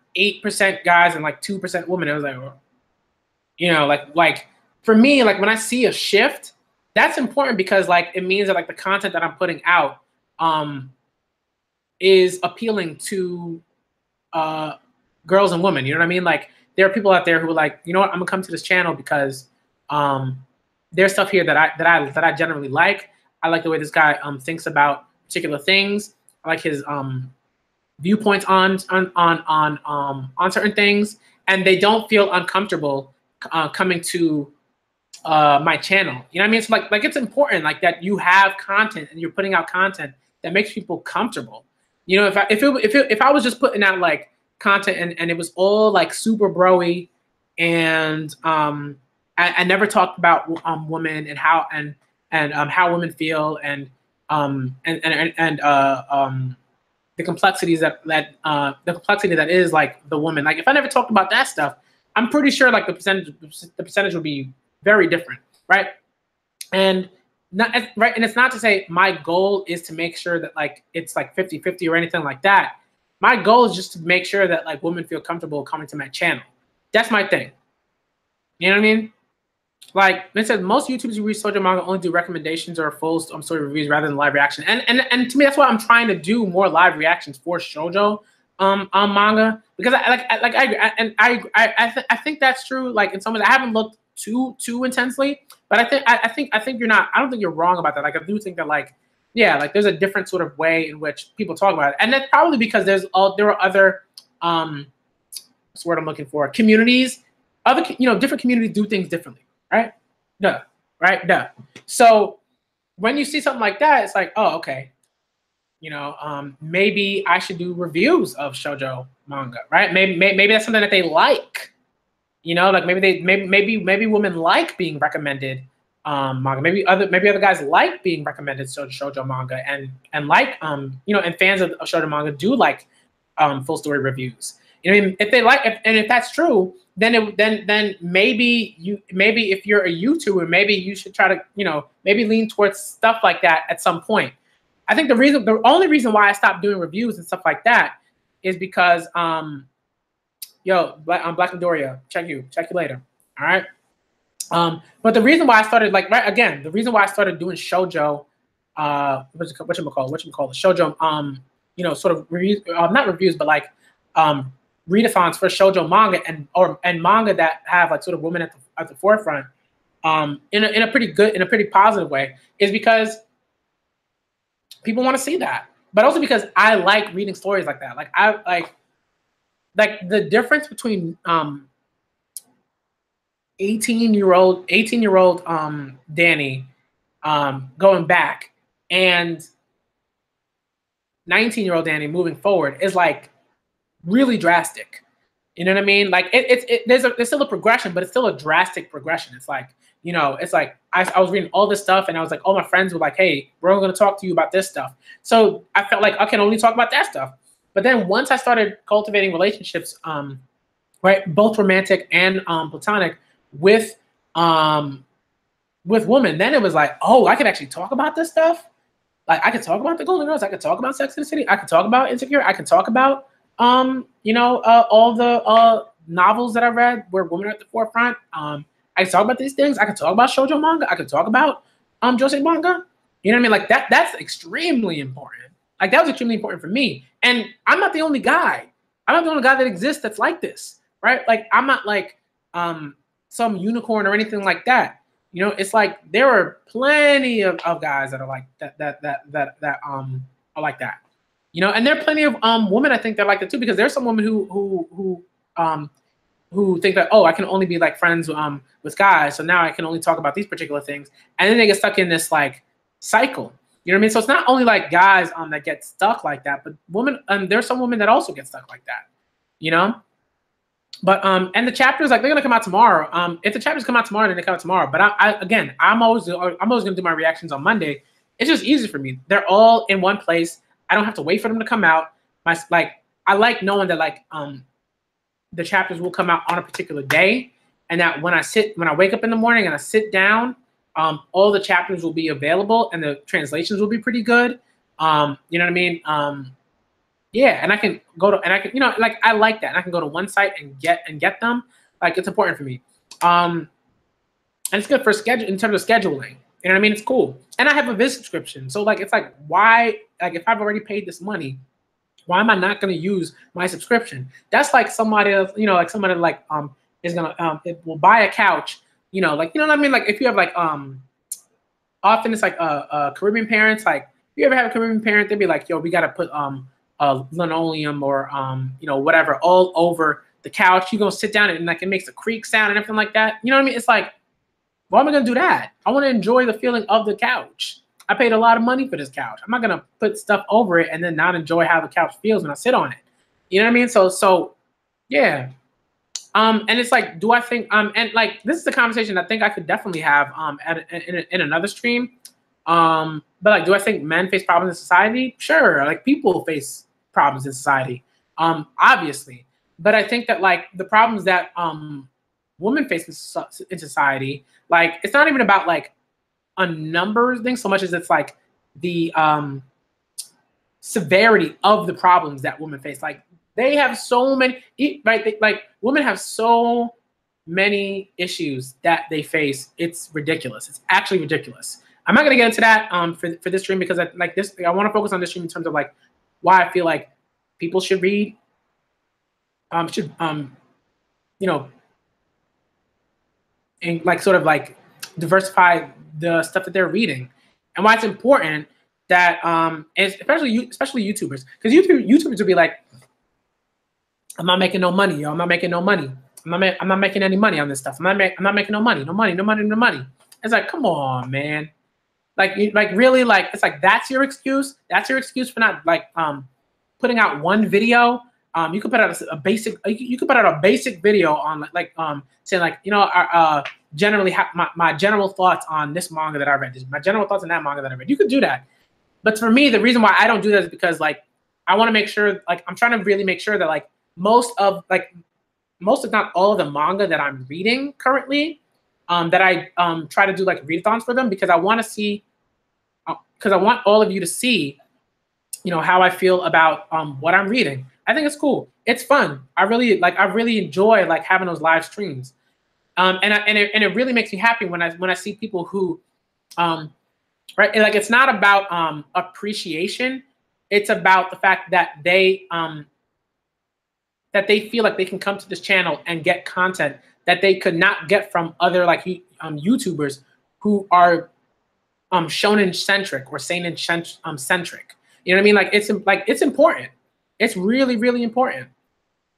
guys and like 2% women. It was like, like for me, like when I see a shift, that's important because like it means that like the content that I'm putting out is appealing to girls and women. You know what I mean? Like there are people out there who are like, you know what, I'm gonna come to this channel because there's stuff here that I generally like. I like the way this guy thinks about particular things. I like his viewpoints on certain things, and they don't feel uncomfortable coming to my channel. You know what I mean? So like it's important like that you have content and you're putting out content that makes people comfortable. If I was just putting out like content, and it was all like super broy, and I never talked about women and how women feel, and the complexities the complexity that is like the woman. Like if I never talked about that stuff, I'm pretty sure like the percentage would be very different, right? And right, and it's not to say my goal is to make sure that like it's like 50-50 or anything like that. My goal is just to make sure that like women feel comfortable coming to my channel. That's my thing. You know what I mean? Like it said, most YouTubers who read shoujo manga only do recommendations or full story reviews rather than live reaction. And to me, that's why I'm trying to do more live reactions for shoujo manga, because I think that's true. Like in some ways, I haven't looked too intensely, but I think you're not. I don't think you're wrong about that. Like I do think that like yeah, like there's a different sort of way in which people talk about it, and that's probably because there are other what's the word I'm looking for, communities, other different communities do things differently. Right? Duh. Right? Duh. So when you see something like that, it's like, oh, okay. Maybe I should do reviews of shoujo manga, right? Maybe that's something that they like. Like maybe women like being recommended manga. Maybe other guys like being recommended shoujo manga, and like and fans of shoujo manga do like full story reviews. If they like, if that's true, then maybe if you're a YouTuber, maybe you should try to maybe lean towards stuff like that at some point. I think the only reason why I stopped doing reviews and stuff like that is because Black Midoriya, check you later. All right. But the reason why I started the reason why I started doing shoujo, whatchamacallit, shoujo, sort of reviews, not reviews, but like readathons for shoujo manga and manga that have like sort of women at the forefront, in a pretty positive way, is because people want to see that, but also because I like reading stories like that. Like I like the difference between 18-year-old Danny going back and 19-year-old Danny moving forward is like really drastic. You know what I mean? Like there's still a progression, but it's still a drastic progression. It's like, it's like I was reading all this stuff, and I was like, all my friends were like, hey, we're only going to talk to you about this stuff. So I felt like I can only talk about that stuff. But then once I started cultivating relationships, right, both romantic and platonic with women, then it was like, oh, I could actually talk about this stuff. Like I could talk about the Golden Girls, I could talk about Sex and the City, I could talk about Insecure, I could talk about all the novels that I read where women are at the forefront. I could talk about these things. I could talk about shoujo manga. I could talk about josei manga. You know what I mean? Like that's extremely important. Like that was extremely important for me. And I'm not the only guy. I'm not the only guy that exists that's like this, right? Like I'm not like some unicorn or anything like that. It's like there are plenty of guys that are like that are like that. And there are plenty of women I think that like that too, because there's some women who think that, oh, I can only be like friends with guys, so now I can only talk about these particular things, and then they get stuck in this like cycle. You know what I mean? So it's not only like guys that get stuck like that, but women. There's some women that also get stuck like that. But and the chapters, like, they're gonna come out tomorrow. If the chapters come out tomorrow, then they come out tomorrow. But I'm always gonna do my reactions on Monday. It's just easy for me. They're all in one place. I don't have to wait for them to come out. I like knowing that like the chapters will come out on a particular day, and that when I wake up in the morning and I sit down, all the chapters will be available and the translations will be pretty good. You know what I mean? Yeah, and I can go to, and I can, like, I like that. And I can go to one site and get them. Like, it's important for me. And it's good for schedule in terms of scheduling. You know what I mean? It's cool. And I have a Viz subscription. So like, it's like, why, like, if I've already paid this money, why am I not going to use my subscription? That's like somebody else, like somebody like, is going to, it will buy a couch, like, you know what I mean? Like if you have like, often it's like, Caribbean parents, like if you ever have a Caribbean parent, they'd be like, yo, we got to put, linoleum or, whatever, all over the couch. You're going to sit down and like, it makes a creak sound and everything like that. You know what I mean? It's like, why am I going to do that? I want to enjoy the feeling of the couch. I paid a lot of money for this couch. I'm not going to put stuff over it and then not enjoy how the couch feels when I sit on it. You know what I mean? So yeah. And it's like, do I think and like this is a conversation I think I could definitely have in another stream. But like, do I think men face problems in society? Sure, like people face problems in society, obviously. But I think that like the problems that women face in society, like it's not even about like a number thing so much as it's like the severity of the problems that women face. Like they have so many, right? Like women have so many issues that they face. It's ridiculous. It's actually ridiculous. I'm not gonna get into that for this stream because I like this. I want to focus on this stream in terms of like why I feel like people should read, you know, and like sort of like diversify the stuff that they're reading, and why it's important that especially YouTubers, because YouTubers would be like, I'm not making no money, yo. I'm not making no money. I'm not making any money on this stuff. I'm not making no money. No money. No money. No money. It's like, come on, man. Like really, like it's like that's your excuse. That's your excuse for not like putting out one video. You could put out a basic. You could put out a basic video on saying like, you know, generally my general thoughts on this manga that I read. My general thoughts on that manga that I read. You could do that. But for me, the reason why I don't do that is because like I want to make sure, like I'm trying to really make sure that like most if not all of the manga that I'm reading currently, that I try to do like readathons for them, because I want to see, because I want all of you to see, you know, how I feel about what I'm reading. I think it's cool. It's fun. I really enjoy like having those live streams, and it really makes me happy when I see people who, right, and like it's not about appreciation. It's about the fact that they feel like they can come to this channel and get content that they could not get from other like YouTubers who are shonen centric or seinen centric. You know what I mean? Like it's important. It's really, really important.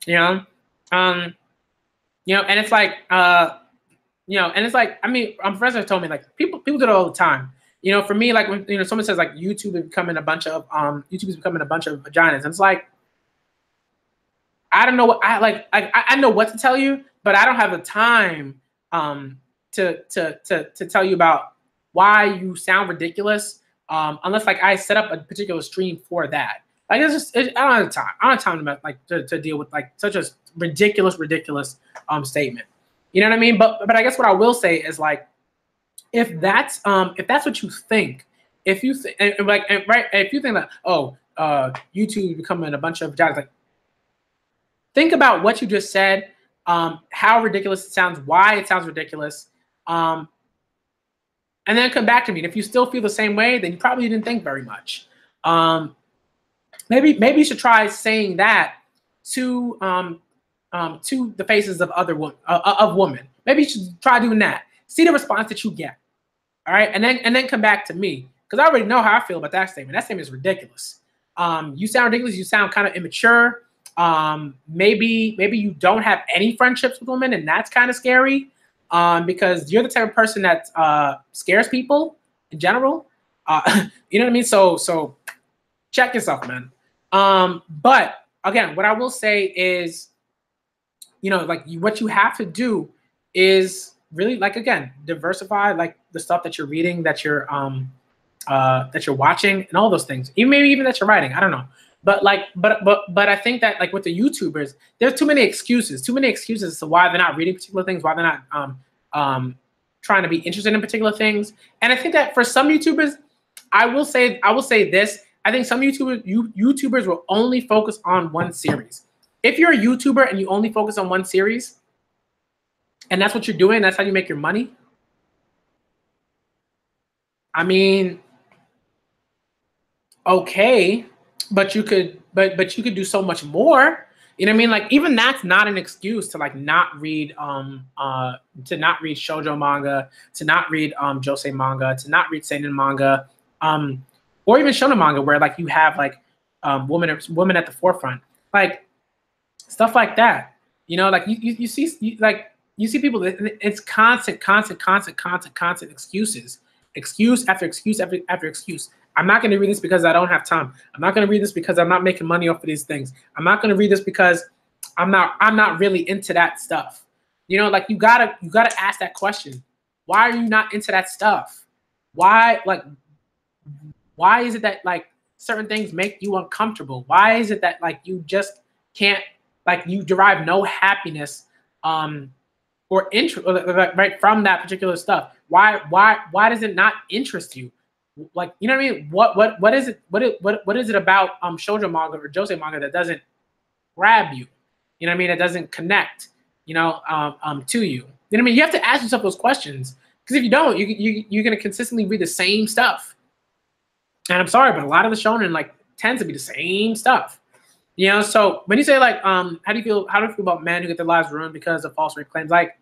You know, and it's like and it's like, I mean, friends have told me like people do it all the time. You know, for me, like when someone says like YouTube is becoming a bunch of vaginas, and it's like, I don't know what I know what to tell you, but I don't have the time to tell you about why you sound ridiculous, unless like I set up a particular stream for that. Like I don't have time. I don't have time to deal with like such a ridiculous statement. You know what I mean? But I guess what I will say is like, if that's what you think, if you if you think that YouTube is becoming a bunch of vaginas, like think about what you just said, how ridiculous it sounds, why it sounds ridiculous, and then come back to me. And if you still feel the same way, then you probably didn't think very much. Maybe you should try saying that to the faces of of women. Maybe you should try doing that. See the response that you get. All right, and then come back to me, because I already know how I feel about that statement. That statement is ridiculous. You sound ridiculous. You sound kind of immature. Maybe you don't have any friendships with women, and that's kind of scary, because you're the type of person that scares people in general. You know what I mean? So check yourself, man. But again, what I will say is, what you have to do is really, like, again, diversify like the stuff that you're reading, that you're watching, and all those things. Maybe even that you're writing. I don't know. But I think that like with the YouTubers, there's too many excuses as to why they're not reading particular things, why they're not trying to be interested in particular things. And I think that for some YouTubers, I will say this. I think some YouTubers will only focus on one series. If you're a YouTuber and you only focus on one series, and that's what you're doing, that's how you make your money, I mean, okay, but you could do so much more. You know what I mean? Like, even that's not an excuse to like not read shoujo manga, to not read josei manga, to not read seinen manga, or even shonen manga, where like you have like women at the forefront, like stuff like that. You know, like you see people. It's constant excuses, excuse after excuse after excuse. I'm not going to read this because I don't have time. I'm not going to read this because I'm not making money off of these things. I'm not going to read this because I'm not really into that stuff. You know, like you gotta ask that question. Why are you not into that stuff? Why is it that like certain things make you uncomfortable? Why is it that like you just can't, like you derive no happiness or interest right from that particular stuff? Why does it not interest you? Like, you know what I mean? What is it? What is it about shoujo manga or josei manga that doesn't grab you? You know what I mean? It doesn't connect, you know, to you. You know what I mean? You have to ask yourself those questions, because if you don't, you're going to consistently read the same stuff. And I'm sorry, but a lot of the shonen like tends to be the same stuff. You know, so when you say like, how do you feel about men who get their lives ruined because of false rape claims? Like,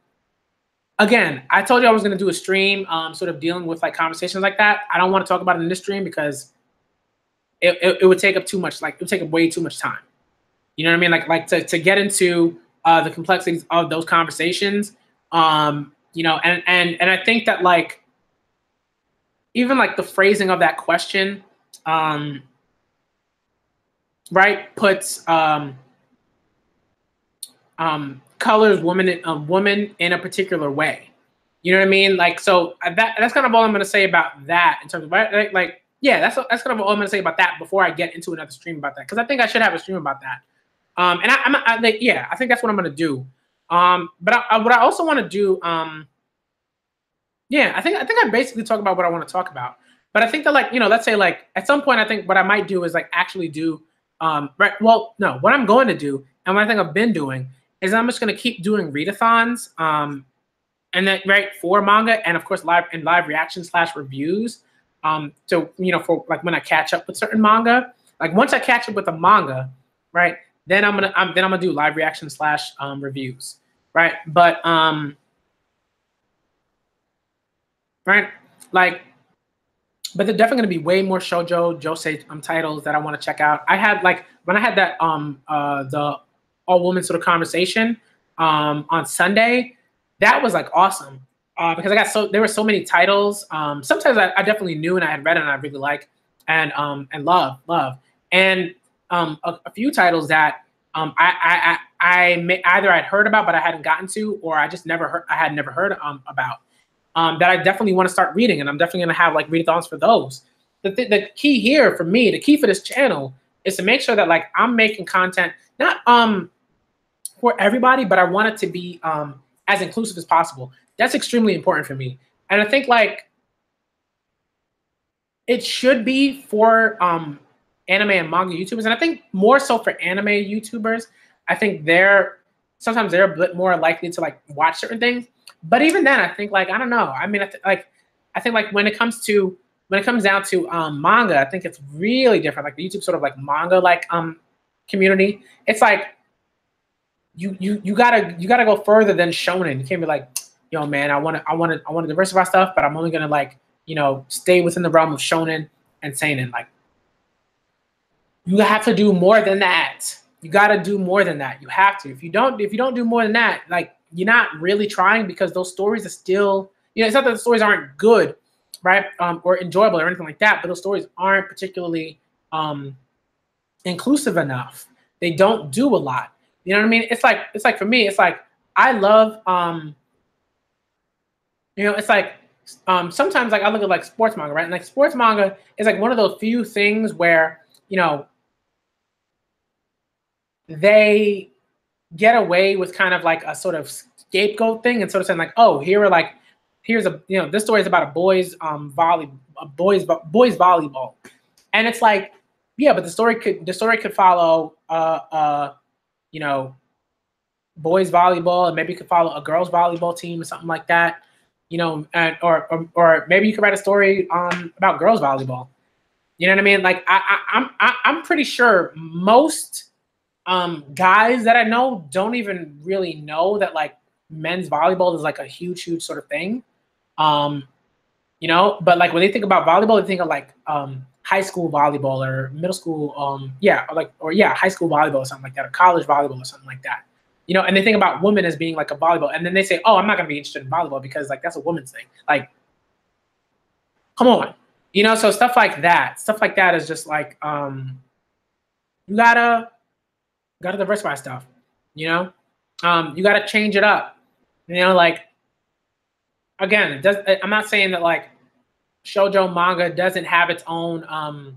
again, I told you I was going to do a stream, sort of dealing with like conversations like that. I don't want to talk about it in this stream because it would take up too much. Like, it would take up way too much time. You know what I mean? Like to get into the complexities of those conversations. You know, and I think that like even like the phrasing of that question, right, puts colors woman in a particular way. You know what I mean? Like, so that's kind of all I'm going to say about that in terms of like yeah, that's kind of all I'm going to say about that before I get into another stream about that, because I think I should have a stream about that. And I like, yeah, I think that's what I'm going to do. But what I also want to do, yeah, I think I basically talk about what I want to talk about. But I think that, like, you know, let's say like at some point, I think what I might do is like actually do, right. Well, no, what I'm going to do, and what I think I've been doing, is I'm just going to keep doing readathons, and then right for manga, and of course live reactions / reviews. So, you know, for like when I catch up with certain manga, like once I catch up with a manga, right, then I'm gonna do live reactions / reviews, right? But right, like, but they're definitely gonna be way more shoujo josei titles that I want to check out. I had like when I had that the all woman sort of conversation on Sunday, that was like awesome because I got there were so many titles. Sometimes I definitely knew and I had read and I really like and love and a few titles that I either I'd heard about but I hadn't gotten to, or I just had never heard about. That I definitely want to start reading, and I'm definitely going to have like readathons for those. The key here for me, the key for this channel, is to make sure that like I'm making content not for everybody, but I want it to be as inclusive as possible. That's extremely important for me, and I think like it should be for anime and manga YouTubers, and I think more so for anime YouTubers. I think sometimes they're a bit more likely to like watch certain things. But even then, I think like I don't know. I mean, I think like when it comes down to manga, I think it's really different. Like the YouTube sort of like manga like community, it's like you gotta go further than shonen. You can't be like, yo man, I want to diversify stuff, but I'm only gonna like, you know, stay within the realm of shonen and seinen. Like you have to do more than that. You gotta do more than that. You have to. If you don't do more than that, like you're not really trying, because those stories are still, you know, it's not that the stories aren't good, right, or enjoyable or anything like that, but those stories aren't particularly inclusive enough. They don't do a lot. You know what I mean? It's like for me, it's like I love, you know, it's like sometimes like I look at like sports manga, right, and like sports manga is like one of those few things where, you know, they get away with kind of like a sort of scapegoat thing and sort of saying like, oh, here's a, you know, this story is about a boys volleyball, and it's like, yeah, but the story could follow you know, boys volleyball, and maybe you could follow a girls volleyball team or something like that, you know, and or maybe you could write a story about girls volleyball. You know what I mean? Like I'm pretty sure most guys that I know don't even really know that like men's volleyball is like a huge sort of thing. You know, but like when they think about volleyball, they think of like high school volleyball or middle school, high school volleyball or something like that, or college volleyball or something like that. You know, and they think about women as being like a volleyball, and then they say, oh, I'm not gonna be interested in volleyball because like that's a woman's thing. Like, come on. You know, so stuff like that. Stuff like that is just like you gotta diversify stuff. You know, you gotta change it up. You know, like again, it does. I'm not saying that like shoujo manga doesn't have its own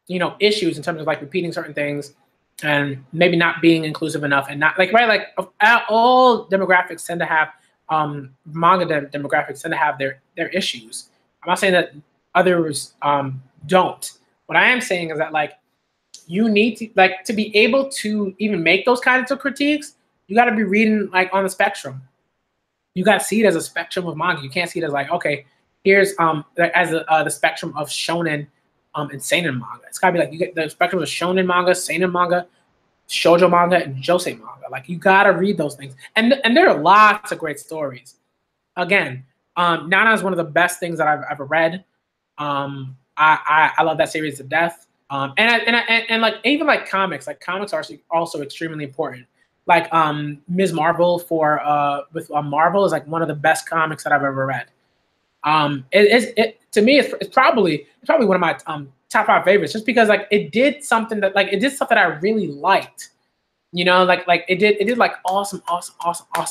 you know, issues in terms of like repeating certain things and maybe not being inclusive enough and not like right like all demographics tend to have manga demographics tend to have their issues. I'm not saying that others don't. What I am saying is that like you need to like to be able to even make those kinds of critiques, you got to be reading like on the spectrum. You got to see it as a spectrum of manga. You can't see it as like, okay, here's as the spectrum of shonen and seinen manga. It's gotta be like you get the spectrum of shonen manga, seinen manga, shoujo manga, and josei manga. Like you gotta read those things, and there are lots of great stories. Again, Nana is one of the best things that I've ever read. I love that series to death. And like even like comics are also extremely important. Like Ms. Marvel with Marvel is like one of the best comics that I've ever read. To me it's probably one of my top 5 favorites just because like it did something that I really liked. You know, like it did like awesome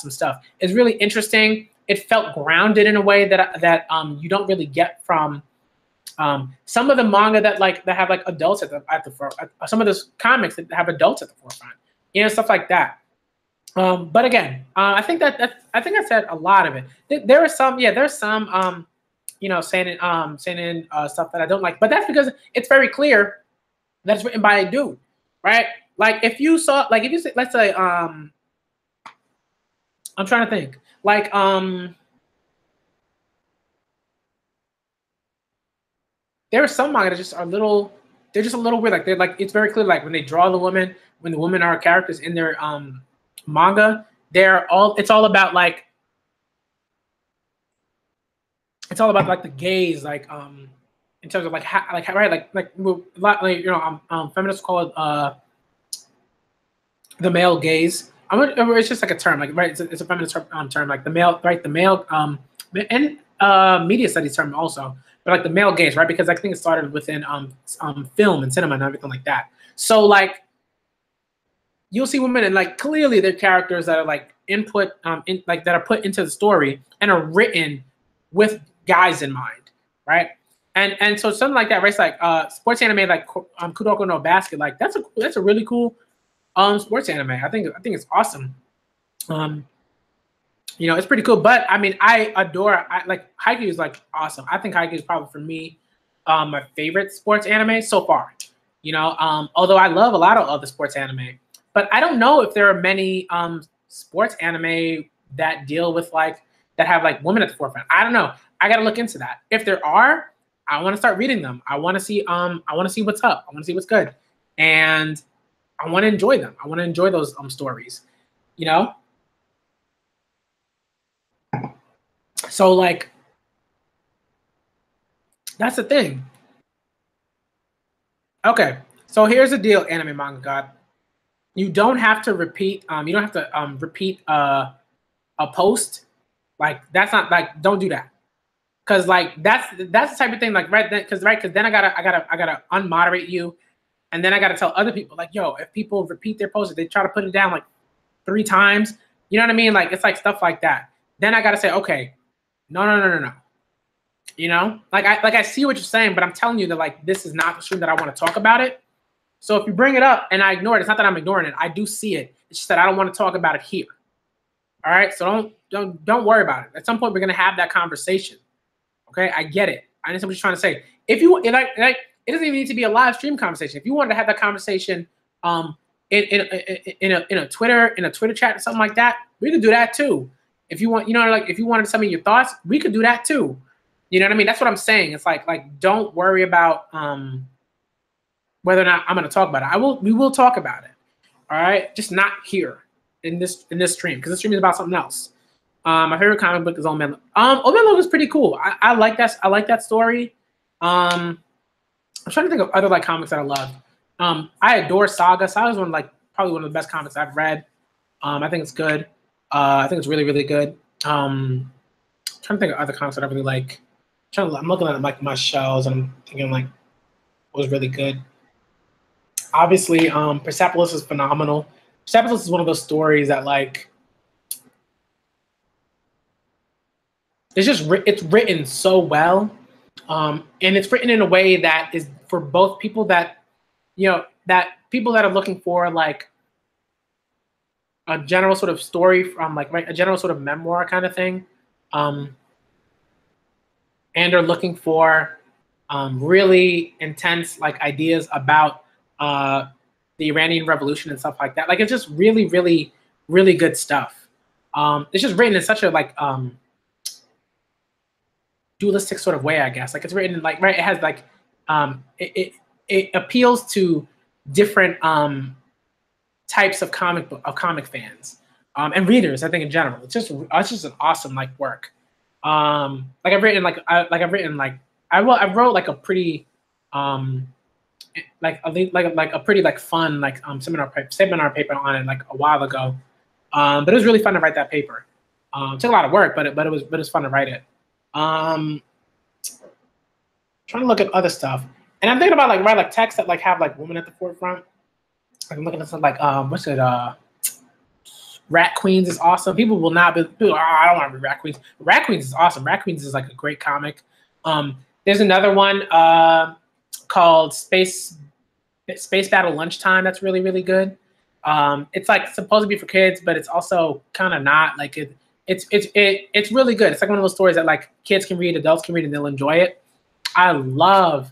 stuff. It's really interesting. It felt grounded in a way that you don't really get from some of the manga that have like adults at the front. Some of those comics that have adults at the forefront. You know, stuff like that. But again, I think I said a lot of it. There's some you know, saying stuff that I don't like, but that's because it's very clear that it's written by a dude, right? Like if you say, let's say, I'm trying to think, like there are some manga that just are they're just a little weird. Like they're like it's very clear, like when they draw the women, when the women are characters in their manga, it's all about like the gaze, like in terms of like how, right like you know feminists call it the male gaze. It's just like a term, like right, it's a feminist term, like the male, right, the male and media studies term also, but like the male gaze, right, because I think it started within film and cinema and everything like that. So like you'll see women and like clearly they're characters that are like that are put into the story and are written with guys in mind, right? And so something like that, right? It's like sports anime like Kuroko no Basket, like that's a really cool sports anime. I think it's awesome. You know, it's pretty cool. But I mean, like Haikyuu is like awesome. I think Haikyuu is probably for me my favorite sports anime so far. You know, although I love a lot of other sports anime, but I don't know if there are many sports anime that deal with like that have like women at the forefront. I don't know. I got to look into that. If there are, I want to start reading them. I want to see what's up. I want to see what's good, and I want to enjoy them. I want to enjoy those stories. You know. So like, that's the thing. Okay, so here's the deal, anime manga god. You don't have to repeat. You don't have to repeat a post. Like that's not like don't do that. Cause like that's the type of thing like because then I gotta unmoderate you, and then I gotta tell other people like yo, if people repeat their posts, they try to put it down like 3 times. You know what I mean? Like it's like stuff like that. Then I gotta say okay, no. You know, like I see what you're saying, but I'm telling you that like this is not the stream that I want to talk about it. So if you bring it up and I ignore it, it's not that I'm ignoring it. I do see it. It's just that I don't want to talk about it here. All right, so don't worry about it. At some point, we're gonna have that conversation. Okay, I get it. I understand what you're trying to say. If you it doesn't even need to be a live stream conversation. If you wanted to have that conversation, in a Twitter chat or something like that, we could do that too. If you want, you know, like if you wanted to tell me your thoughts, we could do that too. You know what I mean? That's what I'm saying. It's like don't worry about whether or not I'm going to talk about it. We will talk about it. All right, just not here in this stream because this stream is about something else. My favorite comic book is Old Man. Old Man Logan is pretty cool. I like that. I like that story. I'm trying to think of other like comics that I love. I adore Saga. Saga is probably one of the best comics I've read. I think it's good. I think it's really, really good. I'm trying to think of other comics that I really like. I'm looking at like my shelves and I'm thinking like what was really good. Obviously, Persepolis is phenomenal. Persepolis is one of those stories that like it's written so well, and it's written in a way that is for both people that that people that are looking for like a general sort of story from like a general sort of memoir kind of thing, and are looking for really intense like ideas about the Iranian Revolution and stuff like that. Like it's just really, really, really good stuff. It's just written in such a like dualistic sort of way, I guess. Like it's written like right. It has like it appeals to different types of comic fans and readers. I think in general, it's just an awesome like work. Like I've written like I wrote like a pretty like a pretty like fun like seminar paper on it like a while ago. But it was really fun to write that paper. It took a lot of work, but it was fun to write it. Trying to look at other stuff, and I'm thinking about like write like texts that like have like women at the forefront. Like I'm looking at something like what's it Rat Queens is awesome. People will not be I don't want to read Rat Queens. Rat Queens is awesome. Rat Queens is like a great comic. There's another one called Space Battle Lunchtime that's really, really good. It's like supposed to be for kids, but it's also kind of not. Like it's really good. It's like one of those stories that like kids can read, adults can read, and they'll enjoy it. I love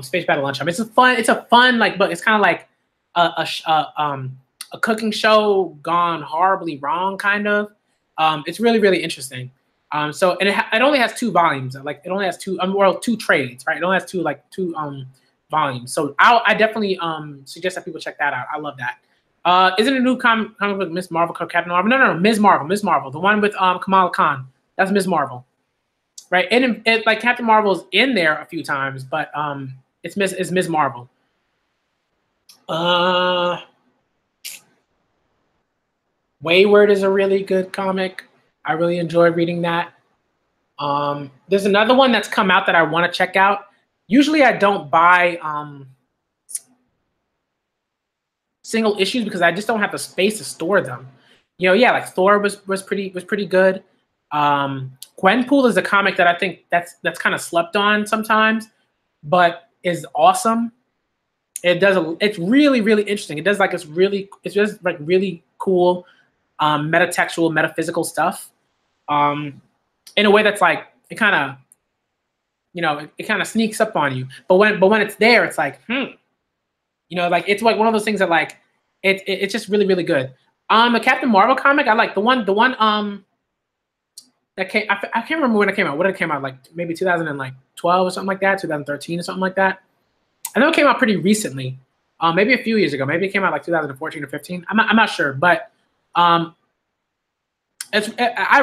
Space Battle Lunchtime. It's a fun like book. It's kind of like a cooking show gone horribly wrong, kind of. It's really, really interesting. So and it only has 2 volumes. Like it only has 2 2 trades, right? It only has 2 volumes. So I definitely suggest that people check that out. I love that. Is it a new comic book, Miss Marvel, Captain Marvel? No, Ms. Marvel, the one with Kamala Khan. That's Ms. Marvel, right? And it like Captain Marvel's in there a few times, but it's Ms. Marvel. Wayward is a really good comic. I really enjoy reading that. There's another one that's come out that I want to check out. Usually I don't buy single issues because I just don't have the space to store them. Yeah, like Thor was pretty good. Gwenpool is a comic that I think that's kind of slept on sometimes, but is awesome. It's really, really interesting. It does like it's just like really cool metatextual, metaphysical stuff in a way that's like it kind of it kind of sneaks up on you. But when it's there, it's like like it's like one of those things that like it's just really, really good. A Captain Marvel comic, I like the one that came. I can't remember when it came out. What did it came out like maybe 2012 or something like that, 2013 or something like that. I know it came out pretty recently, maybe a few years ago. Maybe it came out like 2014 or 15. I'm not sure, but I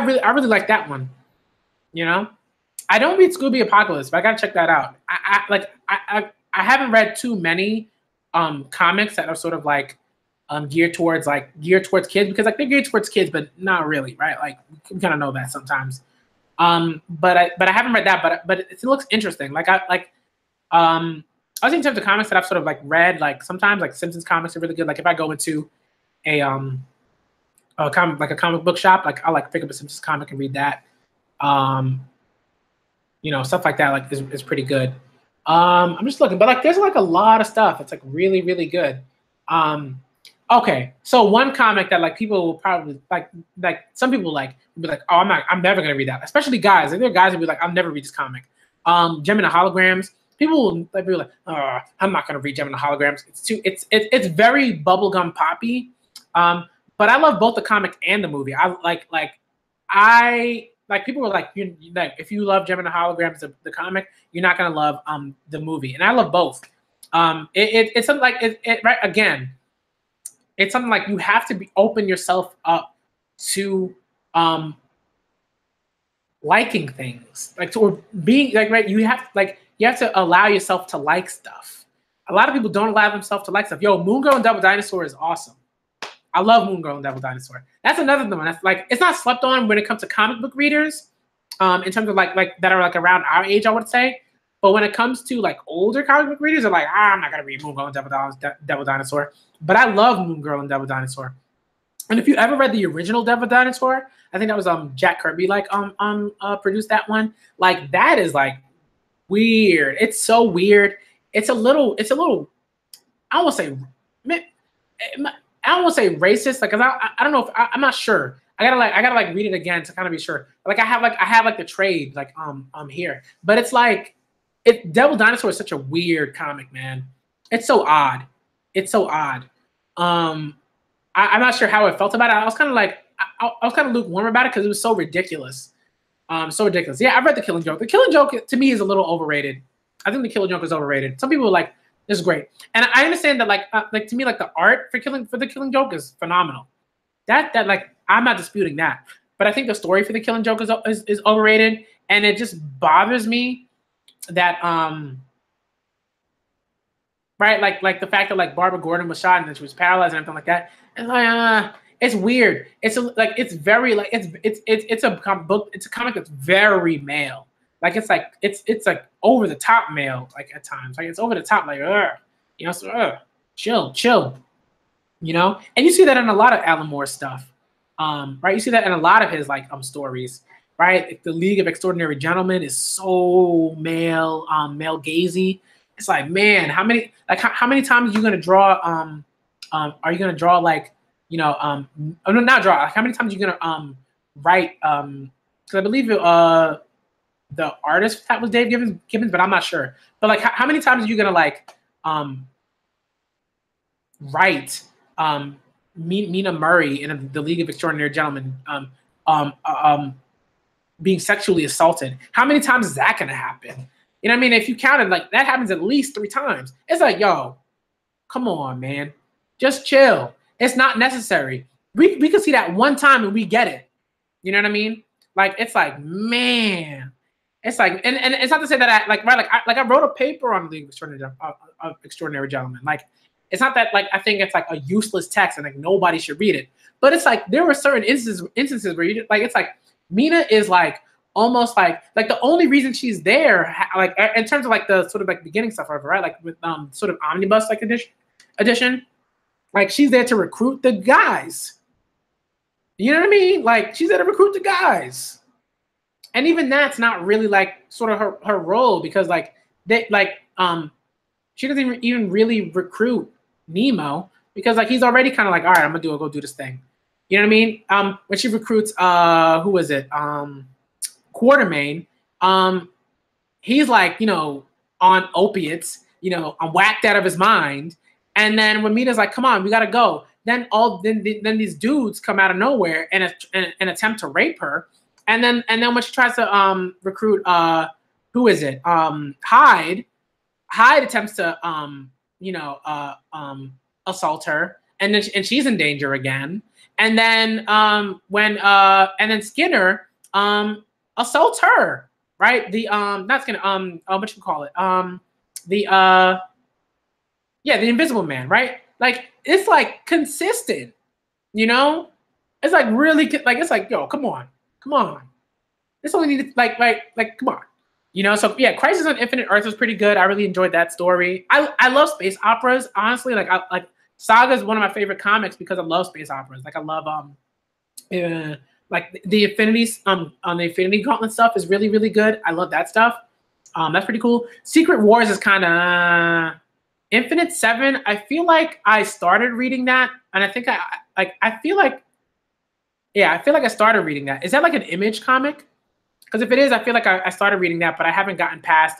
really like that one. I don't read Scooby Apocalypse, but I gotta check that out. I haven't read too many comics that are sort of like geared towards kids, because like they're geared towards kids, but not really, right? Like we kind of know that sometimes. But I haven't read that, but it looks interesting. Like I was in terms of comics that I've sort of like read, like sometimes like Simpsons comics are really good. Like if I go into a comic book shop, like I'll like pick up a Simpsons comic and read that. Stuff like that like is pretty good. I'm just looking, but like there's like a lot of stuff. It's like really, really good. Okay, so one comic that like people will probably like some people like will be like, oh, I'm never gonna read that. Especially guys. Like there are guys who be like, I'll never read this comic. Gem and the Holograms. People will like be like, oh, I'm not gonna read Gem and the Holograms. It's very bubblegum poppy. But I love both the comic and the movie. I people were like, if you love Gem and the Holograms, the comic, you're not gonna love the movie, and I love both. It's something like right again. It's something like you have to open yourself up to liking things, like or being like right. You have to allow yourself to like stuff. A lot of people don't allow themselves to like stuff. Yo, Moon Girl and Double Dinosaur is awesome. I love Moon Girl and Devil Dinosaur. That's another one. That's like it's not slept on when it comes to comic book readers, in terms of like that are like around our age, I would say. But when it comes to like older comic book readers, they're like, I'm not gonna read Moon Girl and Devil Dinosaur. But I love Moon Girl and Devil Dinosaur. And if you ever read the original Devil Dinosaur, I think that was Jack Kirby produced that one. Like that is like weird. It's so weird. It's a little. I don't want to say. I don't want to say racist. Like, cause I don't know if I'm not sure. I gotta read it again to kind of be sure. Like I have the trade here, but it's like Devil Dinosaur is such a weird comic, man. It's so odd. It's so odd. I'm not sure how I felt about it. I was kind of like I was kind of lukewarm about it because it was so ridiculous. So ridiculous. Yeah, I've read The Killing Joke. The Killing Joke to me is a little overrated. I think The Killing Joke is overrated. Some people are like, this is great, and I understand that like to me like the art for The Killing Joke is phenomenal. That like I'm not disputing that, but I think the story for The Killing Joke is overrated, and it just bothers me that right like the fact that like Barbara Gordon was shot and then she was paralyzed and everything like that. And like it's weird. It's very like it's a book. It's a comic that's very male. Like it's like over the top male. Like at times, like it's over the top. Like you know, so, chill. You know, and you see that in a lot of Alan Moore stuff. Right? You see that in a lot of his like stories. Right? Like, the League of Extraordinary Gentlemen is so male gazy. It's like, man, how many times are you gonna draw? Are you gonna draw like, you know, not draw? Like, how many times are you gonna write? Because I believe the artist that was Dave Gibbons, but I'm not sure. But like, how many times are you gonna like write Mina Murray in The League of Extraordinary Gentlemen being sexually assaulted? How many times is that gonna happen? You know what I mean? If you counted, like that happens at least 3 times. It's like, yo, come on, man. Just chill. It's not necessary. We could see that one time and we get it. You know what I mean? Like, it's like, man. It's like, and it's not to say that I wrote a paper on the League of Extraordinary Gentlemen. Like, it's not that like I think it's like a useless text and like nobody should read it. But it's like there were certain instances where you like it's like Mina is like almost like the only reason she's there, like in terms of like the sort of like beginning stuff, right? Like with sort of omnibus like edition, like she's there to recruit the guys. You know what I mean? Like she's there to recruit the guys, and even that's not really like sort of her role because like she doesn't even really recruit Nemo because like he's already kind of like, all right, I'm gonna go do this thing. You know what I mean? When she recruits who was it? Quartermain, he's like, you know, on opiates, you know, I'm whacked out of his mind. And then when Mina's like, come on, we gotta go. Then then these dudes come out of nowhere and attempt to rape her. And then when she tries to recruit who is it? Hyde attempts to assault her, and then she's in danger again. And then when Skinner assaults her, right? The not Skinner, what you call it? The Invisible Man, right? Like it's like consistent, you know? It's like really like it's like, yo, come on. This only needed like come on. You know, so yeah, Crisis on Infinite Earth was pretty good. I really enjoyed that story. I love space operas, honestly. Like Saga is one of my favorite comics because I love space operas. Like I love like the Infinities on the Infinity Gauntlet stuff is really, really good. I love that stuff. That's pretty cool. Secret Wars is kind of Infinite 7. I feel like I started reading that, and I think I feel like I started reading that. Is that like an Image comic? Because if it is, I feel like I started reading that, but I haven't gotten past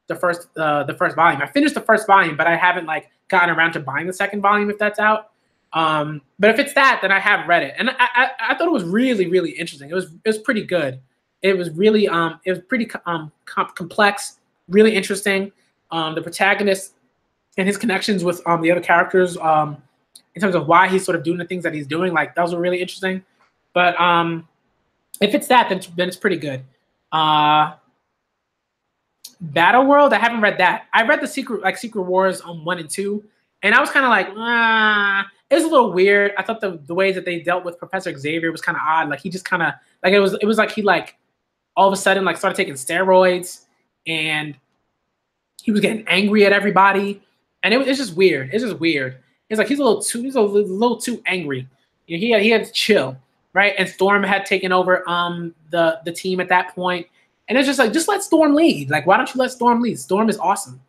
the first volume. I finished the first volume, but I haven't like gotten around to buying the second volume if that's out. But if it's that, then I have read it, and I thought it was really, really interesting. It was pretty good. It was really pretty complex, really interesting. The protagonist and his connections with the other characters in terms of why he's sort of doing the things that he's doing, like those were really interesting. But if it's that, then it's pretty good. Battle World, I haven't read that. I read the Secret Wars 1 and 2, and I was kind of like, it was a little weird. I thought the ways that they dealt with Professor Xavier was kind of odd. Like he just kind of like it was like he like all of a sudden like started taking steroids and he was getting angry at everybody, and it's just weird. It's just weird. It's like he's a little too angry. You know, he had to chill, right? And Storm had taken over the team at that point, and it's just like just let Storm lead. Like why don't you let Storm lead? Storm is awesome,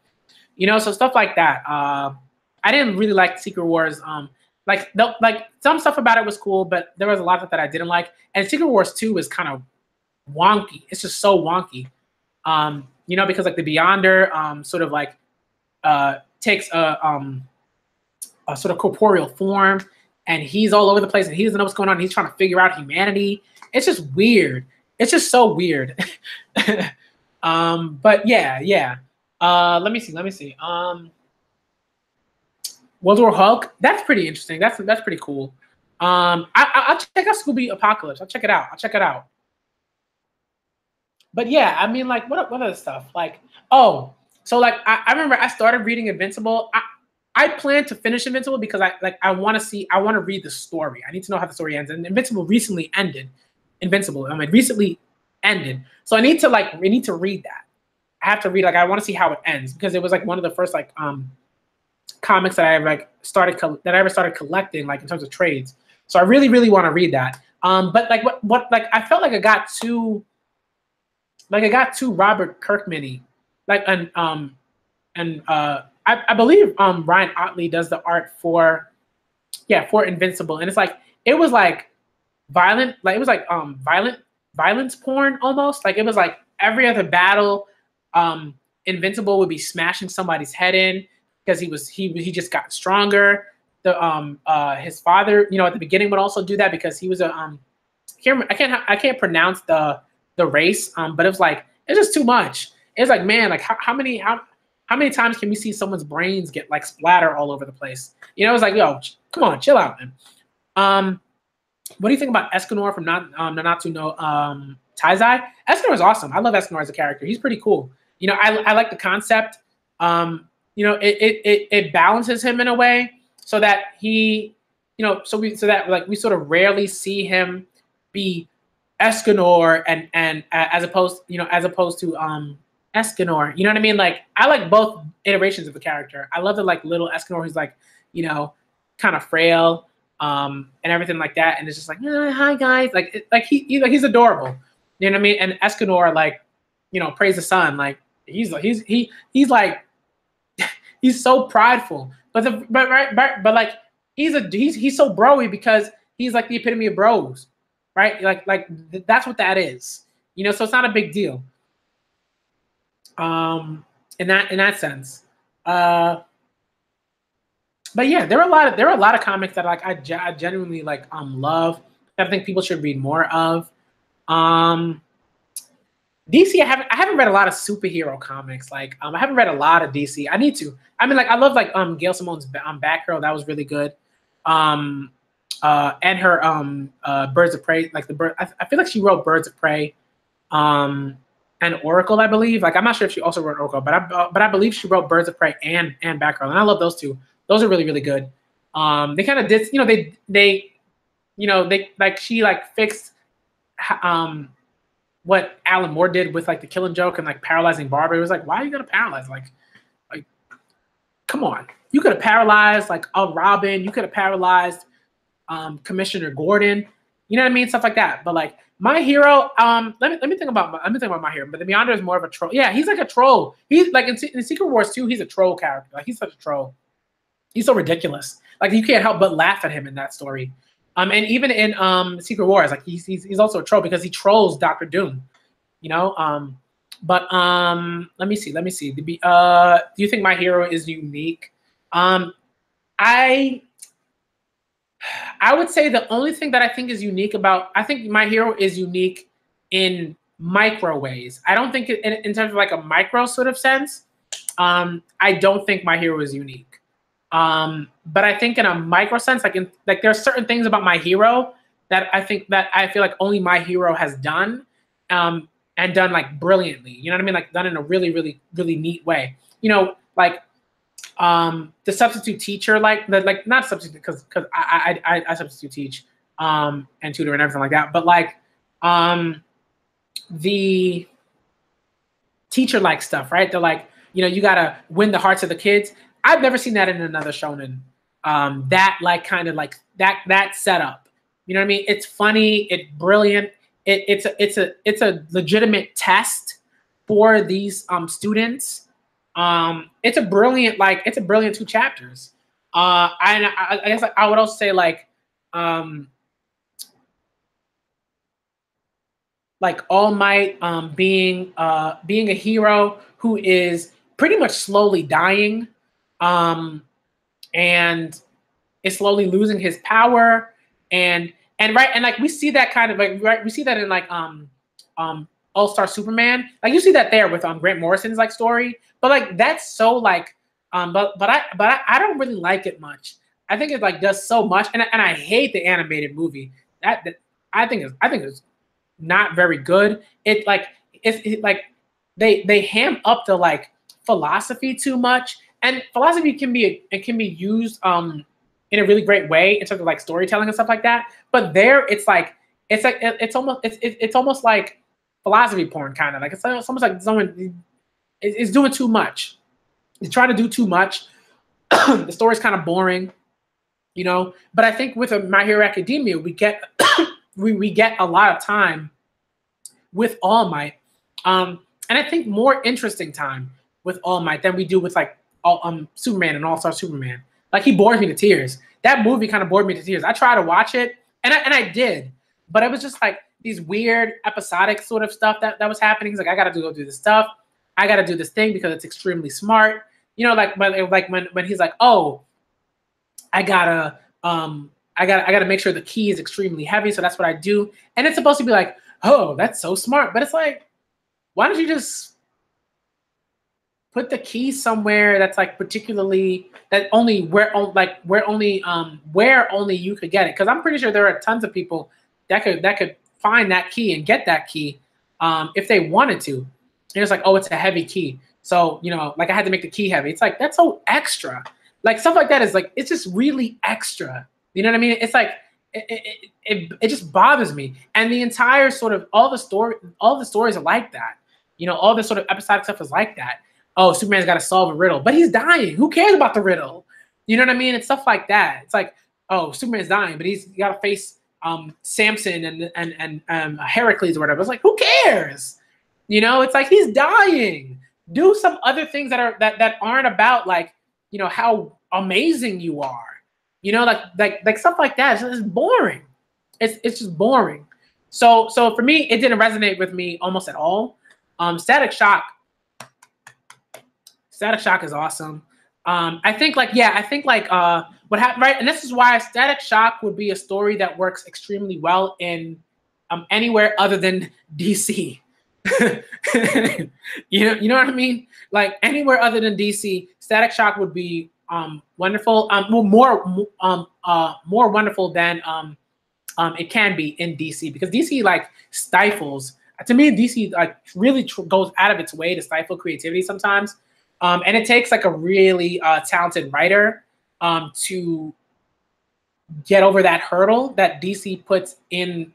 you know. So stuff like that. I didn't really like Secret Wars. Like some stuff about it was cool, but there was a lot that I didn't like. And Secret Wars 2 is kind of wonky. It's just so wonky. You know, because like the Beyonder sort of like takes a sort of corporeal form, and he's all over the place, and he doesn't know what's going on. He's trying to figure out humanity. It's just weird. It's just so weird. But yeah. Let me see. World War Hulk. That's pretty interesting. That's pretty cool. I'll check out Scooby Apocalypse. I'll check it out. But yeah, I mean, like, what other stuff? Like, oh, so like, I remember I started reading Invincible. I plan to finish Invincible because I want to read the story. I need to know how the story ends. And Invincible recently ended. Recently ended. So I need to read that. I have to read, I want to see how it ends because it was like one of the first comics that I ever started collecting, like in terms of trades. So I really, really want to read that. But like I felt like I got too Robert Kirkman-y. I believe Ryan Ottley does the art for Invincible, and it's like it was like violent, like it was like violence porn almost. Like it was like every other battle, Invincible would be smashing somebody's head in because he just got stronger. His father, you know, at the beginning would also do that because he was a I can't pronounce the race, but it was like it's just too much. It's like, man, like how many times can we see someone's brains get like splatter all over the place? You know, it's like, yo, come on, chill out, man. What do you think about Escanor from Nanatsu no Taizai? Escanor is awesome. I love Escanor as a character. He's pretty cool. You know, I like the concept. You know, it balances him in a way so that he, you know, so we sort of rarely see him be Escanor and as opposed to Escanor. You know what I mean? Like I like both iterations of the character. I love the like little Escanor who's like, you know, kind of frail and everything like that, and it's just like, hi guys, he's adorable. You know what I mean? And Escanor, like, you know, praise the sun, like he's like he's so prideful, but like he's so broy because he's like the epitome of bros, right? Like that's what that is, you know. So it's not a big deal. In that sense, but yeah, there are a lot of comics that like I genuinely like love that I think people should read more of. DC, I haven't read a lot of superhero comics. Like I haven't read a lot of DC. I need to. I mean, like I love like Gail Simone's Batgirl. That was really good. And her Birds of Prey. Like I feel like she wrote Birds of Prey. And Oracle, I believe. Like I'm not sure if she also wrote Oracle, but I believe she wrote Birds of Prey and Batgirl, and I love those two. Those are really, really good. They kind of did, you know, they like she like fixed what Alan Moore did with like the Killing Joke and like paralyzing Barbara. It was like, why are you gonna paralyze? Like come on, you could have paralyzed like a Robin. You could have paralyzed Commissioner Gordon. You know what I mean? Stuff like that. But like My Hero, let me think about My Hero. But the Beyonder is more of a troll. Yeah, he's like a troll. He's like in Secret Wars 2, he's a troll character. Like he's such a troll. He's so ridiculous. Like you can't help but laugh at him in that story. And even in Secret Wars, like he's also a troll because he trolls Doctor Doom. You know. But let me see. Do you think My Hero is unique? I would say the only thing that I think is unique I think My Hero is unique in micro ways. I don't think in terms of like a micro sort of sense. I don't think My Hero is unique. But I think in a micro sense, like there are certain things about My Hero that I feel like only My Hero has done, and done like brilliantly. You know what I mean? Like done in a really, really, really neat way. You know, like The substitute teacher, like not substitute because I substitute teach and tutor and everything like that, but like the teacher like stuff, right? They're like, you know, you gotta win the hearts of the kids. I've never seen that in another shonen. That like kind of like that setup. You know what I mean? It's funny, it's brilliant. It's a legitimate test for these students. It's a brilliant 2 chapters. I guess I would also say like All Might being a hero who is pretty much slowly dying, and is slowly losing his power, and like we see that kind of like we see that in like All-Star Superman. Like you see that there with Grant Morrison's like story, but like that's so like but I don't really like it much. I think it like does so much, and I hate the animated movie. That I think it's not very good. It's like they ham up the like philosophy too much, and philosophy can be used in a really great way in terms of like storytelling and stuff like that. But there, it's almost like philosophy porn, kind of like it's almost like someone is doing too much. He's trying to do too much. The story's kind of boring, you know. But I think with My Hero Academia, we get we get a lot of time with All Might, and I think more interesting time with All Might than we do with like Superman and All-Star Superman. Like he bores me to tears. That movie kind of bored me to tears. I tried to watch it, and I did, but it was just like these weird episodic sort of stuff that was happening. He's like, I gotta go do this stuff. I gotta do this thing because it's extremely smart. You know, like when he's like, oh, I gotta make sure the key is extremely heavy, so that's what I do. And it's supposed to be like, oh, that's so smart, but it's like, why don't you just put the key somewhere that's like particularly that only where only you could get it? Because I'm pretty sure there are tons of people that could find that key and get that key if they wanted to. And it's like, oh, it's a heavy key, so you know, like I had to make the key heavy. It's like that's so extra. Like stuff like that is like it's just really extra. You know what I mean? It's like it just bothers me. And the entire sort of all the stories are like that. You know, all this sort of episodic stuff is like that. Oh, Superman's got to solve a riddle, but he's dying. Who cares about the riddle? You know what I mean? It's stuff like that. It's like, oh, Superman's dying, but he's got to face Samson and Heracles or whatever. It's like, who cares? You know, it's like he's dying. Do some other things that aren't about like, you know, how amazing you are. You know, like stuff like that. It's boring. It's just boring. So for me, it didn't resonate with me almost at all. Static Shock is awesome. I think what happened, right? And this is why Static Shock would be a story that works extremely well in anywhere other than DC. you know what I mean? Like anywhere other than DC, Static Shock would be wonderful. More wonderful than it can be in DC, because DC like stifles. To me, DC like really goes out of its way to stifle creativity sometimes, and it takes like a really talented writer to get over that hurdle that DC puts in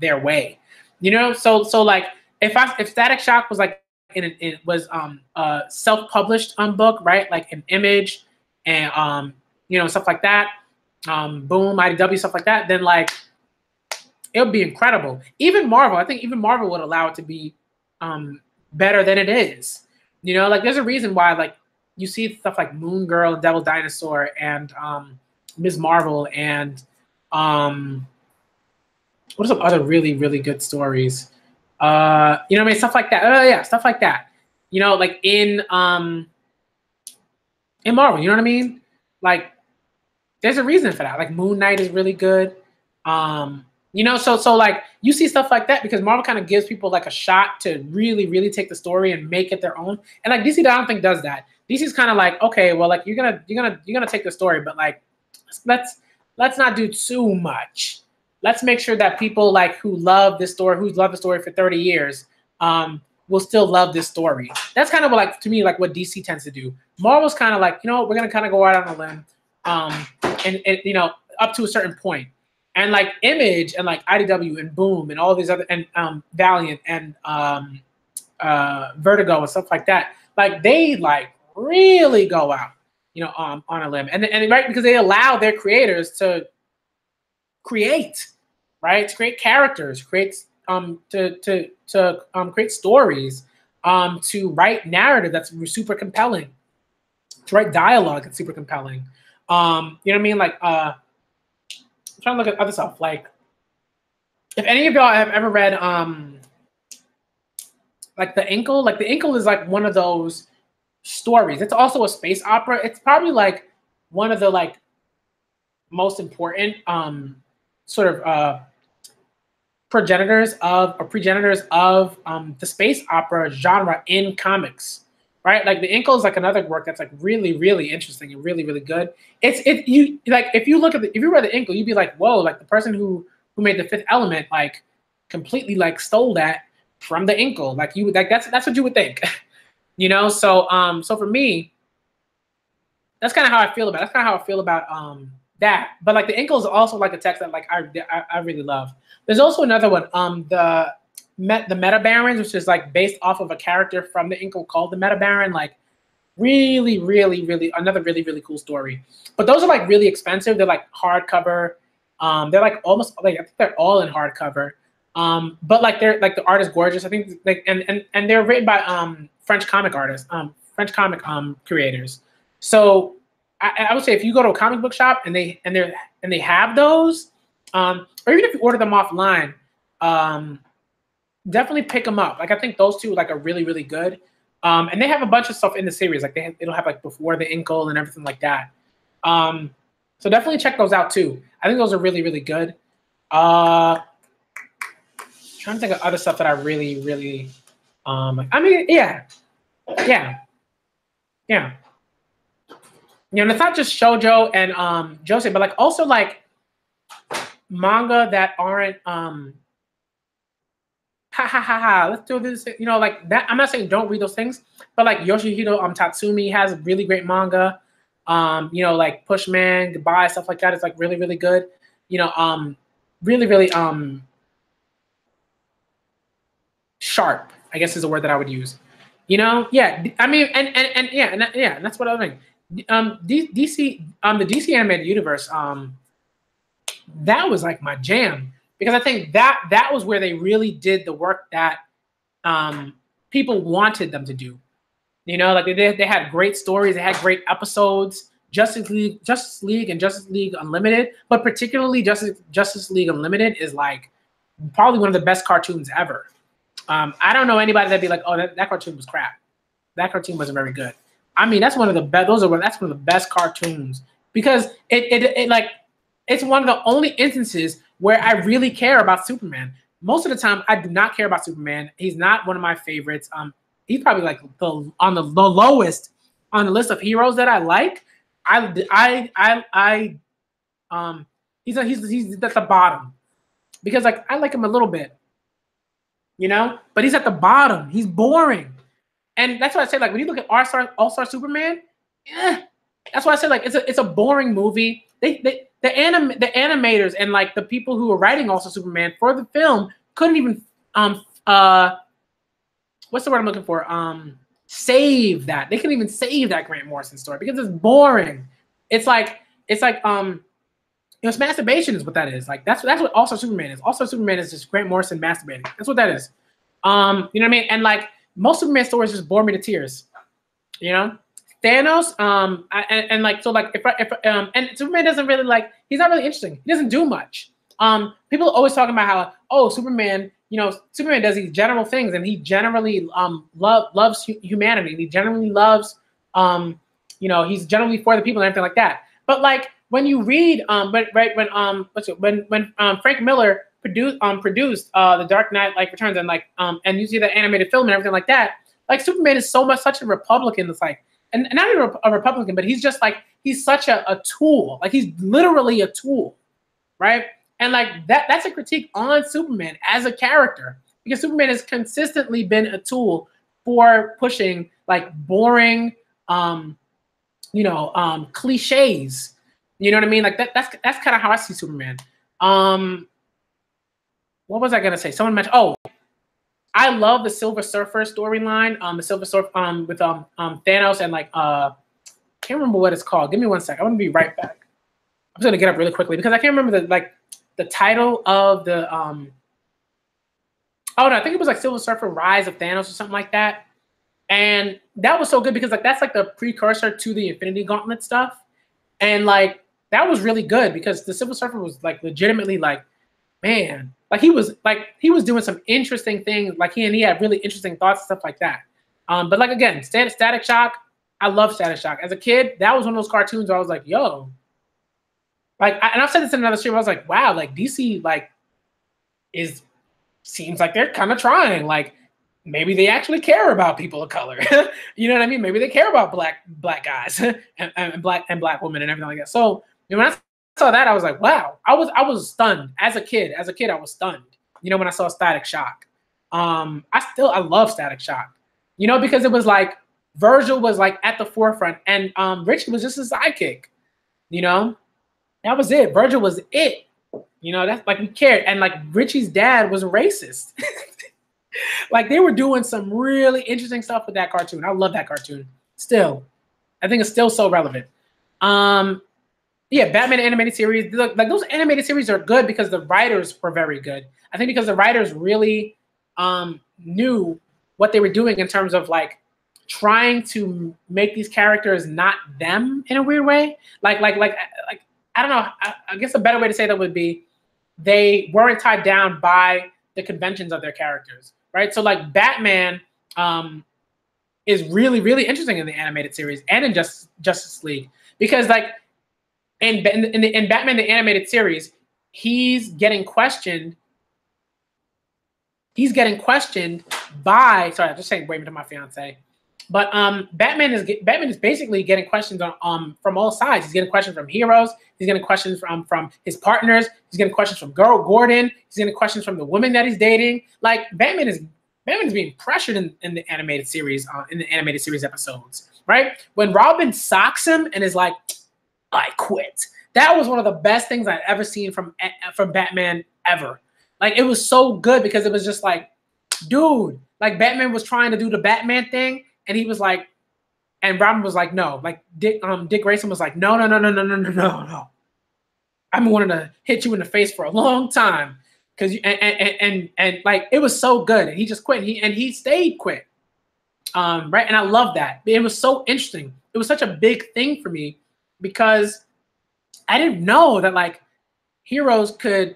their way. You know, so like if Static Shock was like it was a self-published book, right? Like an Image and you know, stuff like that, Boom, IDW, stuff like that, then like it would be incredible. Even Marvel, I think even Marvel would allow it to be better than it is. You know, like there's a reason why like you see stuff like Moon Girl, Devil Dinosaur, and Ms. Marvel, and what are some other really, really good stories? You know what I mean? Stuff like that. Oh yeah, stuff like that. You know, like in Marvel, you know what I mean? Like there's a reason for that. Like Moon Knight is really good. You know, so like you see stuff like that because Marvel kind of gives people like a shot to really, really take the story and make it their own. And like DC, I don't think does that. DC's kind of like, okay, well, like you're gonna take the story, but like let's not do too much. Let's make sure that people like who love this story, who's loved the story for 30 years, will still love this story. That's kind of what, like, to me, like what DC tends to do. Marvel's kind of like, you know what, we're gonna kind of go out on a limb, and you know, up to a certain point. And like Image and like IDW and Boom and all these other, and Valiant and Vertigo and stuff like that, like they like really go out, you know, on a limb, and right, because they allow their creators to create, right, to create characters, create to create stories, to write narrative that's super compelling, to write dialogue that's super compelling. You know what I mean? Like, I'm trying to look at other stuff. Like, if any of y'all have ever read like The Inkle, like The Inkle is like one of those stories. It's also a space opera. It's probably like one of the like most important sort of progenitors of the space opera genre in comics, right? Like The Inkle is like another work that's like really, really interesting and really, really good. You like, if you look at if you read The Inkle, you'd be like, whoa, like the person who made The Fifth Element like completely like stole that from The Inkle. Like you would, like that's what you would think. You know, so so for me, that's kind of how I feel about it. That's kind of how I feel about that. But like The Inkle is also like a text that like I really love. There's also another one, the Meta Barons, which is like based off of a character from The Inkle called the Meta Baron. Like really, really, really another really, really cool story. But those are like really expensive. They're like hardcover. They're like almost like, I think they're all in hardcover. But like they're like, the art is gorgeous. I think like and they're written by French comic artists, French comic creators. So I would say if you go to a comic book shop and they have those, or even if you order them offline, definitely pick them up. Like I think those two like are really, really good. And they have a bunch of stuff in the series. Like it'll have like Before the Inkle and everything like that. So definitely check those out too. I think those are really, really good. Trying to think of other stuff that I really, really, I mean, yeah. You know, and it's not just shoujo and josei, but like also like manga that aren't let's do this, you know, like that. I'm not saying don't read those things, but like Yoshihiro Tatsumi has really great manga. You know, like Pushman, Goodbye, stuff like that. It's like really, really good. You know, really, really sharp, I guess is the word that I would use. You know, yeah. I mean, and that's what I think. DC, the DC animated universe, that was like my jam, because I think that was where they really did the work that people wanted them to do. You know, like they had great stories, they had great episodes. Justice League and Justice League Unlimited, but particularly Justice League Unlimited is like probably one of the best cartoons ever. I don't know anybody that'd be like, oh, that cartoon was crap. That cartoon wasn't very good. I mean, that's one of the best. That's one of the best cartoons, because it like, it's one of the only instances where I really care about Superman. Most of the time, I do not care about Superman. He's not one of my favorites. He's probably like on the lowest on the list of heroes that I like. He's at the bottom, because like I like him a little bit, you know, but he's at the bottom. He's boring. And that's why I say, like, when you look at All-Star Superman, that's why I said, like, it's a boring movie. The animators and like the people who were writing All-Star Superman for the film couldn't even what's the word I'm looking for? Save that. They couldn't even save that Grant Morrison story because it's boring. It's like you know, it's masturbation is what that is. Like that's what All-Star Superman is. All-Star Superman is just Grant Morrison masturbating. That's what that is. You know what I mean? And like most Superman stories just bore me to tears. You know, Thanos. And like so, like if and Superman doesn't really like. He's not really interesting. He doesn't do much. People are always talking about how Superman. You know, Superman does these general things, and he generally loves humanity. And he generally loves you know, he's generally for the people and everything like that. But like when you read when Frank Miller produced The Dark Knight Returns, and like and you see the animated film and everything like that, like Superman is such a Republican. It's like, and not even a Republican, but he's just like, he's such a tool. Like he's literally a tool, right? And like that's a critique on Superman as a character. because Superman has consistently been a tool for pushing like boring, cliches. You know what I mean? Like that's kind of how I see Superman. What was I gonna say? Someone mentioned. Oh, I love the Silver Surfer storyline. The Silver Surfer with Thanos and like can't remember what it's called. Give me 1 second. I'm gonna be right back. I'm just gonna get up really quickly because I can't remember the title of the oh no, I think it was like Silver Surfer Rise of Thanos or something like that. And that was so good because like that's like the precursor to the Infinity Gauntlet stuff. And like that was really good because the Silver Surfer was like legitimately like, man, like he was doing some interesting things. Like he had really interesting thoughts and stuff like that. But like again, Static Shock, I love Static Shock. As a kid, that was one of those cartoons where I was like, yo, like, and I've said this in another stream. I was like, wow, like DC like seems like they're kind of trying. Like maybe they actually care about people of color. You know what I mean? Maybe they care about black guys and black women and everything like that. So when I saw that, I was like, wow. I was stunned as a kid. As a kid, I was stunned. You know, when I saw Static Shock. I love Static Shock. You know, because it was like Virgil was like at the forefront, and Richie was just a sidekick. You know, that was it. Virgil was it. You know, that's like we cared, and like Richie's dad was a racist. Like they were doing some really interesting stuff with that cartoon. I love that cartoon. Still, I think it's still so relevant. Yeah, Batman animated series. Like those animated series are good because the writers were very good. I think because the writers really knew what they were doing in terms of like trying to make these characters not them in a weird way. Like I don't know. I guess a better way to say that would be they weren't tied down by the conventions of their characters, right? So like Batman is really, really interesting in the animated series and in Justice League because like in Batman the animated series, he's getting questioned. He's getting questioned by I'm just saying waving to my fiance. But Batman is basically getting questions from all sides. He's getting questions from heroes. He's getting questions from his partners. He's getting questions from Gordon. He's getting questions from the woman that he's dating. Like Batman is being pressured in the animated series episodes, right? When Robin socks him and is like, "I quit." That was one of the best things I've ever seen from Batman ever. Like it was so good because it was just like, dude, like Batman was trying to do the Batman thing. And he was like, and Robin was like, no. Like Dick Grayson was like, no. I've been wanting to hit you in the face for a long time, because and like it was so good. And he just quit. And he stayed quit, right? And I love that. It was so interesting. It was such a big thing for me because I didn't know that like heroes could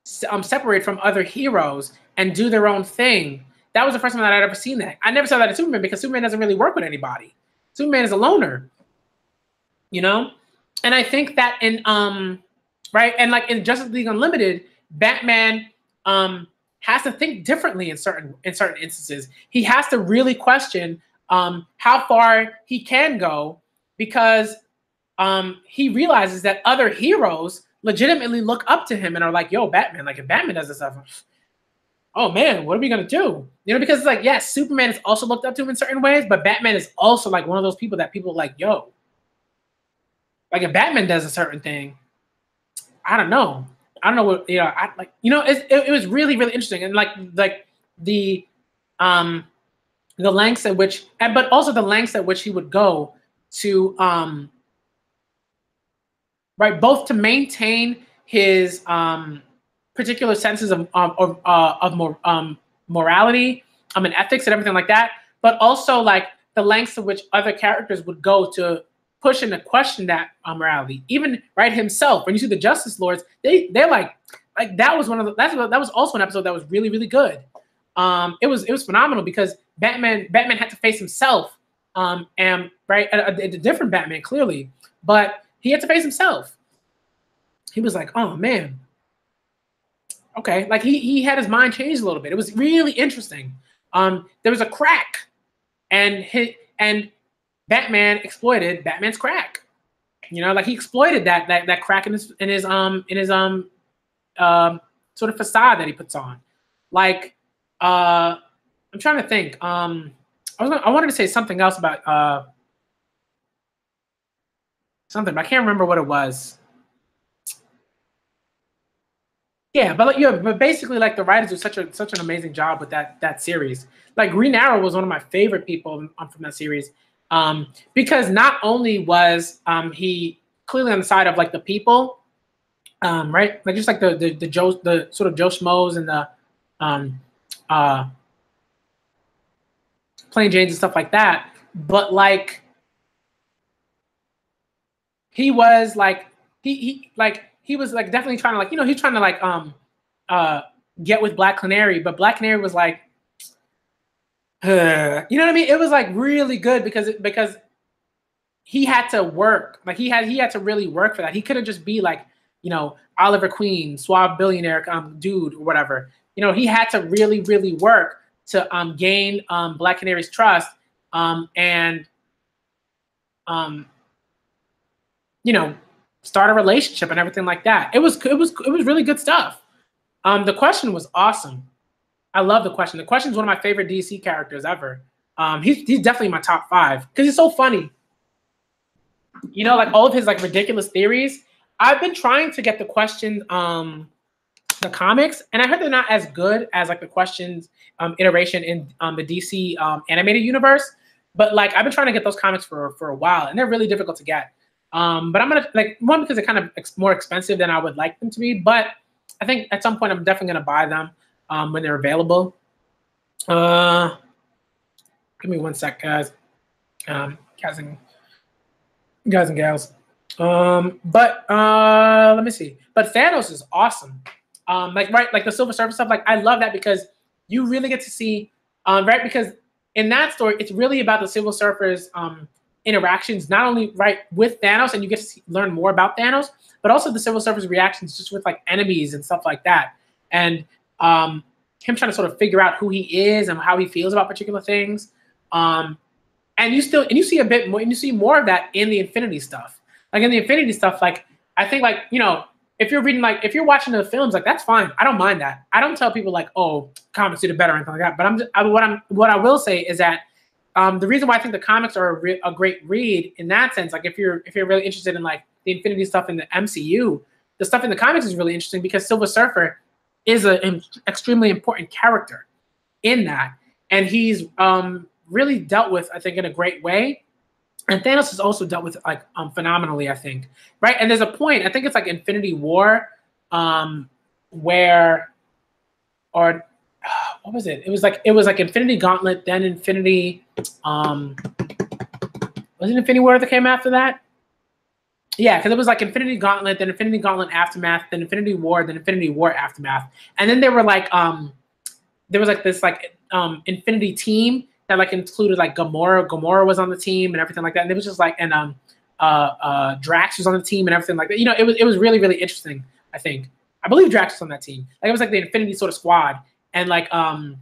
separate from other heroes and do their own thing. That was the first time that I'd ever seen that. I never saw that in Superman because Superman doesn't really work with anybody. Superman is a loner, you know? And I think that in, right, and like in Justice League Unlimited, Batman has to think differently in certain instances. He has to really question how far he can go because he realizes that other heroes legitimately look up to him and are like, yo, Batman, like if Batman does this stuff, oh man, what are we gonna do? You know, because it's like, yes, Superman is also looked up to in certain ways, but Batman is also like one of those people that people are like, yo, like if Batman does a certain thing, I don't know what, you know, it was really, really interesting. And like the lengths at which, but also the lengths at which he would go to, right, both to maintain his particular senses of morality and ethics and everything like that, but also like the lengths to which other characters would go to push and to question that morality. Even right himself, when you see the Justice Lords, they're like that was that was also an episode that was really, really good. It was phenomenal because Batman had to face himself, and right a different Batman clearly, but he had to face himself. He was like, oh man. Okay, like he had his mind changed a little bit. It was really interesting. There was a crack, and Batman exploited Batman's crack. You know, like he exploited that crack in his sort of facade that he puts on. Like, I'm trying to think. I wanted to say something else about something, but I can't remember what it was. Yeah, but like, yeah, but basically, like the writers do such an amazing job with that series. Like Green Arrow was one of my favorite people from that series, because not only was he clearly on the side of like the people, right, like just like the sort of Joe Schmoes and the um, uh, Plain Janes and stuff like that, but like he was like he was like definitely trying to like he's trying to like uh get with Black Canary, but Black Canary was like you know what I mean? It was like really good because he had to work. Like he had to really work for that. He couldn't just be like, Oliver Queen, suave billionaire dude or whatever. He had to really, really work to gain Black Canary's trust and start a relationship and everything like that. It was really good stuff. The Question was awesome. I love The Question. The Question is one of my favorite DC characters ever. He's definitely my top 5 because he's so funny. Like all of his like ridiculous theories. I've been trying to get The Question, the comics, and I heard they're not as good as like The Question's iteration in the DC animated universe. But like I've been trying to get those comics for a while, and they're really difficult to get. But I'm gonna like one because they're kind of more expensive than I would like them to be. But I think at some point I'm definitely gonna buy them when they're available. Give me one sec, guys. Guys and gals. But let me see. But Thanos is awesome. Like the Silver Surfer stuff. Like I love that because you really get to see, right? Because in that story, it's really about the Silver Surfer's interactions, not only right with Thanos, and you get to learn more about Thanos, but also the Silver Surfer's reactions just with like enemies and stuff like that, and him trying to sort of figure out who he is and how he feels about particular things. And you see a bit more, and you see more of that in the Infinity stuff. Like in the Infinity stuff, like I think like if you're watching the films, like that's fine. I don't mind that. I don't tell people like, oh, comics did it better or anything like that. But what I will say is that the reason why I think the comics are a great read in that sense, like if you're really interested in like the Infinity stuff in the MCU, the stuff in the comics is really interesting because Silver Surfer is an extremely important character in that, and he's really dealt with, I think, in a great way. And Thanos is also dealt with like phenomenally, I think, right? And there's a point, I think it's like Infinity War, where, or what was it? It was like Infinity Gauntlet, then Infinity. Was it Infinity War that came after that? Yeah, because it was like Infinity Gauntlet, then Infinity Gauntlet Aftermath, then Infinity War, then Infinity War Aftermath, and then there were like there was like this like Infinity team that like included like Gamora. Gamora was on the team and everything like that. And it was just like, and Drax was on the team and everything like that. It was really, really interesting, I think. I believe Drax was on that team. Like it was like the Infinity sort of squad. And like Adam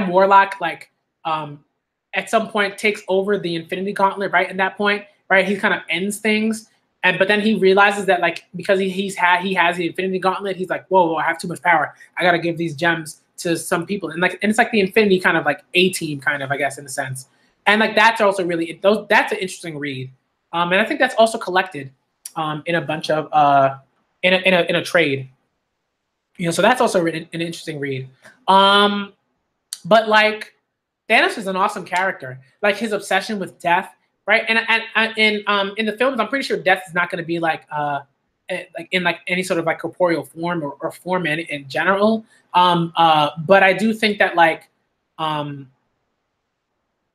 Warlock, like at some point takes over the Infinity Gauntlet, right? At that point, right? He kind of ends things. But then he realizes that like because he has the Infinity Gauntlet, he's like, whoa, I have too much power. I gotta give these gems to some people, and it's like the Infinity kind of like A team kind of, I guess, in a sense. And like that's also really that's an interesting read, and I think that's also collected in a bunch of in a trade, so that's also an interesting read. But like Thanos is an awesome character, like his obsession with death, right? And in the films, I'm pretty sure death is not going to be like in like any sort of like corporeal form or form in general. But I do think that like in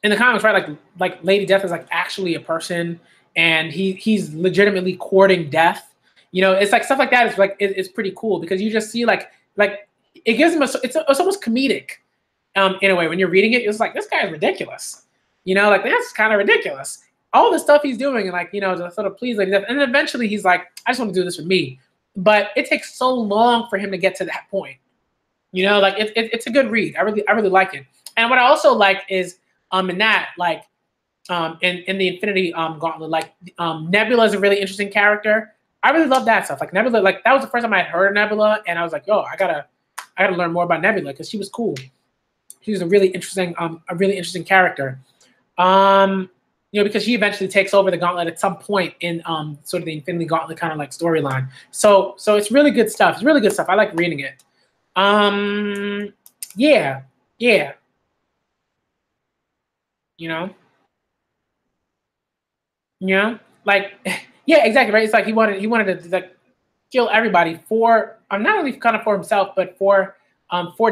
the comics, right, like Lady Death is like actually a person, and he's legitimately courting death. It's like stuff like that is like it's pretty cool because you just see like it gives him it's almost comedic in a way when you're reading it. It's like this guy is ridiculous, like that's kind of ridiculous. All the stuff he's doing and like to sort of please Lady Death, and then eventually he's like, I just want to do this for me. But it takes so long for him to get to that point. Like it's a good read. I really like it. And what I also like is in that like in the Infinity Gauntlet, like Nebula is a really interesting character. I really love that stuff. Like Nebula, like that was the first time I had heard of Nebula, and I was like, yo, I gotta learn more about Nebula because she was cool. She was a really interesting character. You know, because she eventually takes over the Gauntlet at some point in sort of the Infinity Gauntlet kind of like storyline. So it's really good stuff. It's really good stuff. I like reading it. Yeah. You know, like yeah, exactly right. It's like he wanted to like kill everybody for not only kind of for himself, but for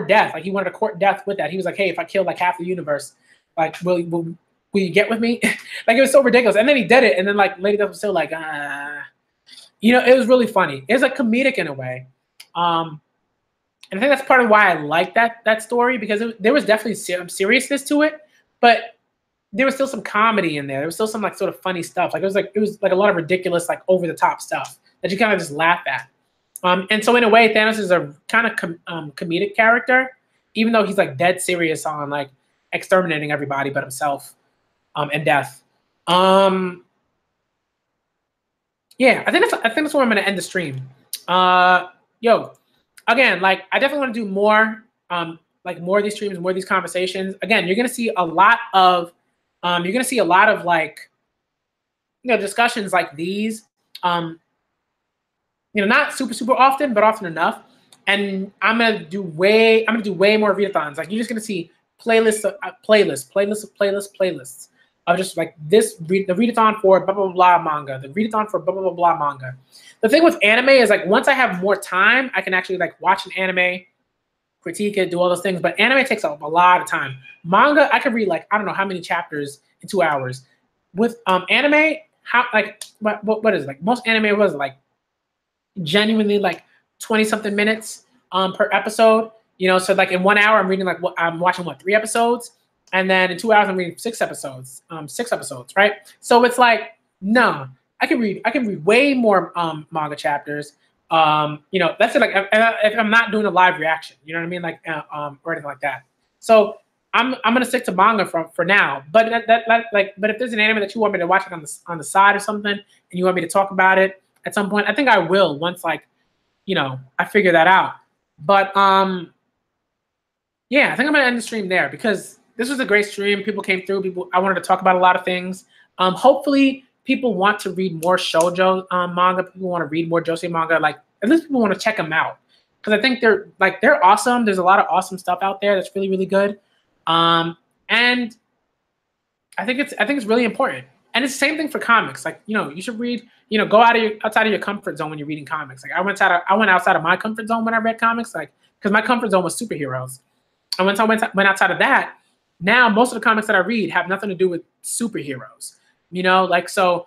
death. Like he wanted to court death with that. He was like, hey, if I kill like half the universe, like will you get with me? Like it was so ridiculous. And then he did it, and then like Lady Death was still like, you know, it was really funny. It was like comedic in a way. And I think that's part of why I like that story, because there was definitely some seriousness to it, but there was still some comedy in there. There was still some like sort of funny stuff. Like it was like a lot of ridiculous, like over the top stuff that you kind of just laugh at. And so in a way, Thanos is a kind of comedic character, even though he's like dead serious on like exterminating everybody but himself and death. Yeah, I think that's where I'm gonna end the stream. Yo, again, like I definitely want to do more, like more of these streams, more of these conversations. Again, you're gonna see a lot of like, you know, discussions like these. You know, not super often, but often enough. And I'm gonna do way more readathons. Like you're just gonna see playlists of just like the readathon for blah blah blah manga, the readathon for blah blah blah manga. The thing with anime is like once I have more time, I can actually like watch an anime, critique it, do all those things. But anime takes up a lot of time. Manga, I could read like I don't know how many chapters in 2 hours. With anime, how like what is it? Like most anime was like genuinely like 20 something minutes per episode. You know, so like in 1 hour, I'm watching 3 episodes, and then in 2 hours I'm reading 6 episodes. 6 episodes, right? So it's like no, I can read way more manga chapters. You know, that's it. Like if I'm not doing a live reaction, you know what I mean, like or anything like that. So I'm gonna stick to manga for now. But but if there's an anime that you want me to watch like on the side or something, and you want me to talk about it at some point, I think I will once like, you know, I figure that out. But yeah, I think I'm gonna end the stream there because this was a great stream. People came through. I wanted to talk about a lot of things. Hopefully, people want to read more shoujo manga. People want to read more josei manga. Like at least people want to check them out because I think they're awesome. There's a lot of awesome stuff out there that's really really good, and I think it's really important. And it's the same thing for comics. Like, you know, you should read. You know, go outside of your comfort zone when you're reading comics. Like I went outside of my comfort zone when I read comics. Like because my comfort zone was superheroes. And once I went outside of that, now most of the comics that I read have nothing to do with superheroes. You know, like so.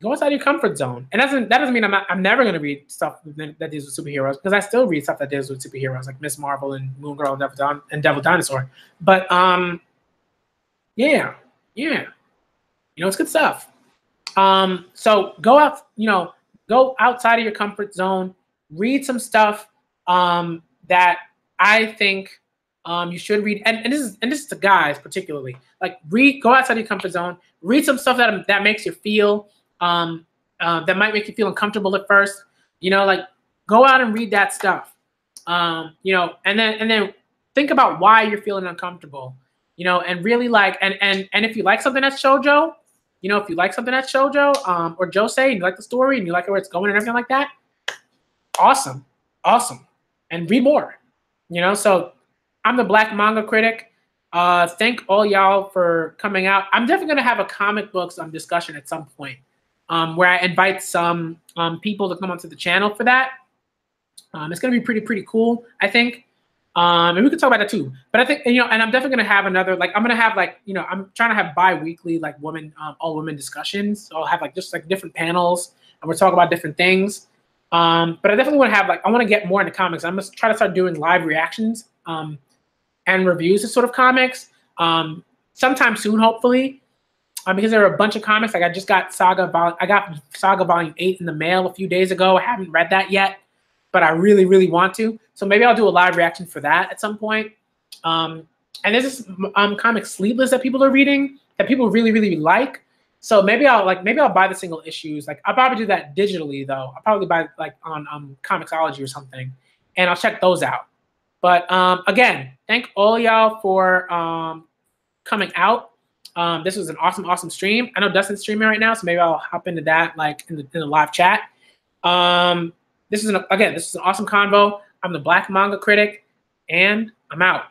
Go outside your comfort zone, and that doesn't mean I'm never going to read stuff that deals with superheroes, because I still read stuff that deals with superheroes, like Miss Marvel and Moon Girl and Devil Dinosaur. But yeah, you know, it's good stuff. So go outside of your comfort zone, read some stuff that I think you should read, and this is to guys particularly. Like go outside your comfort zone, read some stuff that makes you feel that might make you feel uncomfortable at first. You know, like go out and read that stuff. You know, and then think about why you're feeling uncomfortable. You know, and really like and if you like something that's shoujo, you know, if you like something that's shoujo or josei, and you like the story and you like where it's going and everything like that, awesome, and read more. You know, so I'm the Black Manga Critic. Thank all y'all for coming out. I'm definitely gonna have a comic books discussion at some point, where I invite some people to come onto the channel for that. It's gonna be pretty cool, I think. And we can talk about that too. But I think, you know, and I'm definitely gonna have another, like I'm gonna have like, you know, I'm trying to have bi-weekly like all women discussions. So I'll have like just like different panels and we're talking about different things. But I definitely want to have like, I want to get more into comics. I'm gonna try to start doing live reactions and reviews of sort of comics sometime soon, hopefully. Because there are a bunch of comics. Like I got Saga Volume 8 in the mail a few days ago. I haven't read that yet, but I really, really want to. So maybe I'll do a live reaction for that at some point. And there's this comic Sleepless that people are reading that people really, really like. So maybe I'll buy the single issues. Like I'll probably do that digitally though. I'll probably buy like on Comixology or something, and I'll check those out. But again, thank all y'all for coming out. This was an awesome stream. I know Dustin's streaming right now, so maybe I'll hop into that like in the live chat. This is an awesome convo. I'm the Black Manga Critic, and I'm out.